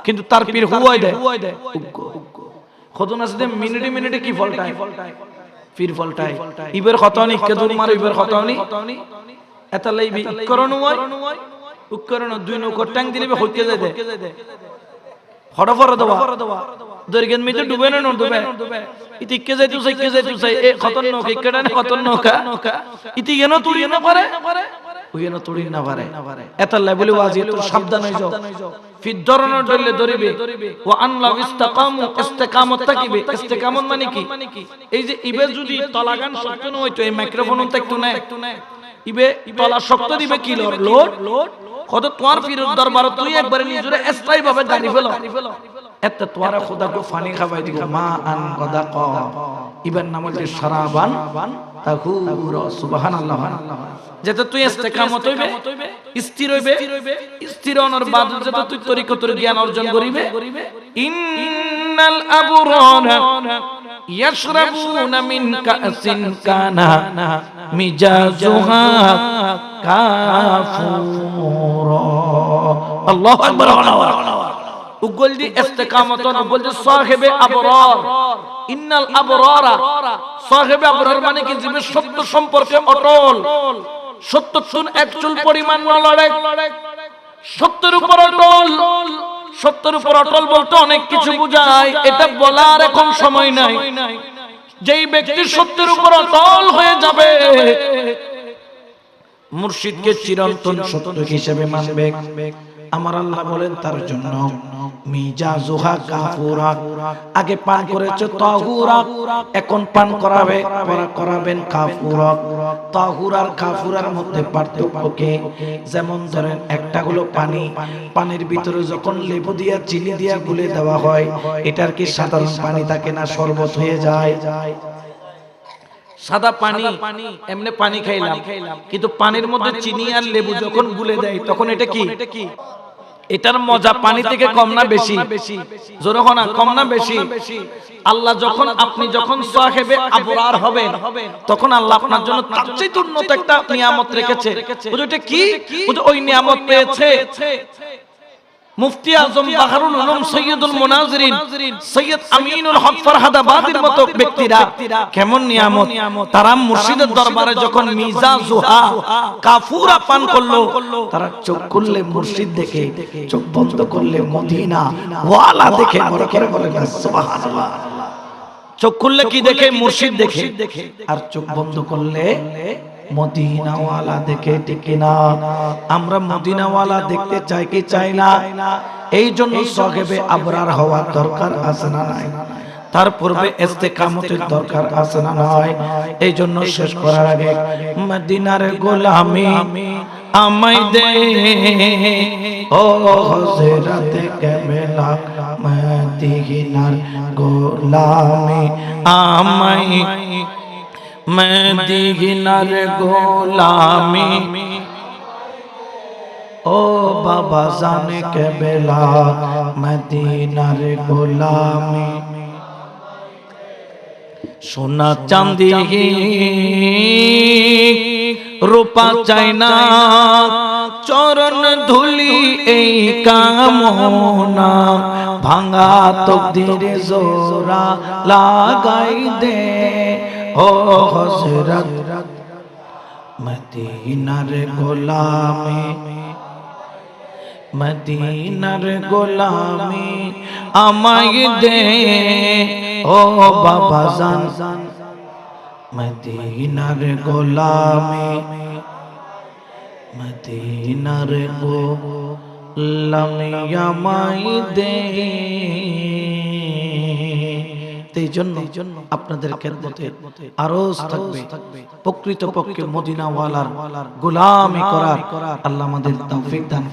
কিন্তু তার পীর হুয়াই দেয় খতন আছে দে মিনিটে মিনিটে কি ফলটায় পীর ফলটায় ইবের খতানি কেদুর মার ইবের খতানি এত লাইবি করণ হয় উকরণ দুই নৌকর ট্যাঙ্ক দিলে হইতে যায় দে হড়ফর দেওয়া দর্গেন মিতে ডুবে না ডুবে ইতিকে যাইতো সাই এ খতন নৌকা ইকড়া না খতন নৌকা ইতি কেন তুড়ি না পারে ওইনো তুড়ি না পারে এতাল্লাই বলি ওয়াজি তোর সাবধান হই যাও ফির ধরনের ডলে ধরিবে ওয়া আনলা ইস্তিকামত থাকিবে ইস্তিকামত মানে কি এই যে ইবে যদি তলাগান শক্ত ন হইতো এই মাইক্রোফোন তো একটু না ইবে তলা শক্ত দিবে কি লোড কত তোমার ফির দরবার তুই একবারে নিজরে স্থায়ী ভাবে গাড়ি ফেলো এত তোয়ারা খোদা কো পানি খাওয়াই দিব মা আন গদাক ইবার নাম হচ্ছে শরাবান তাহুরা সুবহানাল্লাহ যেটা তুই ইস্তেকামত হইবে স্থির হইবে স্থির হওয়ার বাদ যেটা তুই তরিকতের জ্ঞান অর্জন করিবে ইন্নাল আবরারা ইয়াশরাবুনা মিন কাসিন কানা মিজাজুহা কাফুরা আল্লাহু আকবার উগল দি ইস্তেকামতন উগল দি সাহেবে আবরার ইন্নাল আবরারা সাহেবে আবরার মানে কি জীবে সত্য সম্পর্কে অটল সত্য শুন এক চুল পরিমাণ লড়ে সত্যের উপর অটল সত্যের উপর অটল বলতে অনেক কিছু বোঝায় এটা বলার এখন সময় নাই যেই ব্যক্তি সত্যের উপর অটল হয়ে যাবে মুর্শিদকে চিরন্তন সত্য হিসেবে মানবে আমার আল্লাহ বলেন তার জন্য মিজাজুহা কাফুরা আগে পান করেছে তাহুরা এখন পান করাবেন কাফুরা তাহুরার কাফুরার মধ্যে পার্থক্য কি যেমন ধরেন একটা হলো পানির ভিতরে যখন লেবু দিয়া চিনি দিয়া গুলে দেওয়া হয় এটার কি সাধারণ পানি থাকে না শরবত হয়ে যায় সাদা পানি এমনি পানি খাইলাম কিন্তু পানির মধ্যে চিনি আর লেবু যখন গুলে দেয় তখন এটা কি এটার মজা পানি থেকে কম না বেশি জোরে হয় না কম না বেশি আল্লাহ যখন আপনি যখন সাহেবে আবরার হবেন তখন আল্লাহ আপনার জন্য তার চেয়ে উন্নত একটা নিয়ামত রেখেছে ওটা কি ওই নিয়ামত পেয়েছে মুফতি আজম বাহারুল উলুম সৈয়দুল মুনাজিরিন সৈয়দ আমিনুল হক ফরহাদাবাদীর মতো ব্যক্তিরা কেমন নিয়ামত তারা মুর্শিদের দরবারে যখন মিজাজুহা কাফুরা পান করলো তারা চোখ খুললে মুর্শিদ দেখে চোখ বন্ধ করলে মদিনা ওয়ালা দেখে বড় করে বলেন সুবহানাল্লাহ চোখ খুললে কি দেখে মুর্শিদ দেখে আর চোখ বন্ধ করলে মদিনাওয়ালা দেখে ঠিক না আমরা মদিনাওয়ালা দেখতে চাই কি চাই না এই জন্য সাহেবে আবরার হওয়ার দরকার আছে না নাই তার পূর্বে ইস্তেকামতের দরকার আছে না নাই এই জন্য শেষ করার আগে মদিনার গোলামি আমায় দে ও হযরত কামলা মদিনার গোলামি আমায় মদিনার গোলামি ও বাবা জানে কে বেলা মদিনার গোলামি সোনা চাঁদি রূপা চাই না চরণ ধুলি এই কামনা ভাঙা তকদিরে জোরা লাগাই দে ও হযরত মদিনার গোলামি মদিনার গোলামি আমায় দে ও বাবা জান মদিনার গোলামি মদিনার গোলামি আমায় দে এই জন্য আপনাদের খেদমতে আরজ থাকবে প্রকৃতপক্ষে মদিনাওয়ালার গোলামি করার আল্লাহ আমাদের তৌফিক দান করুন।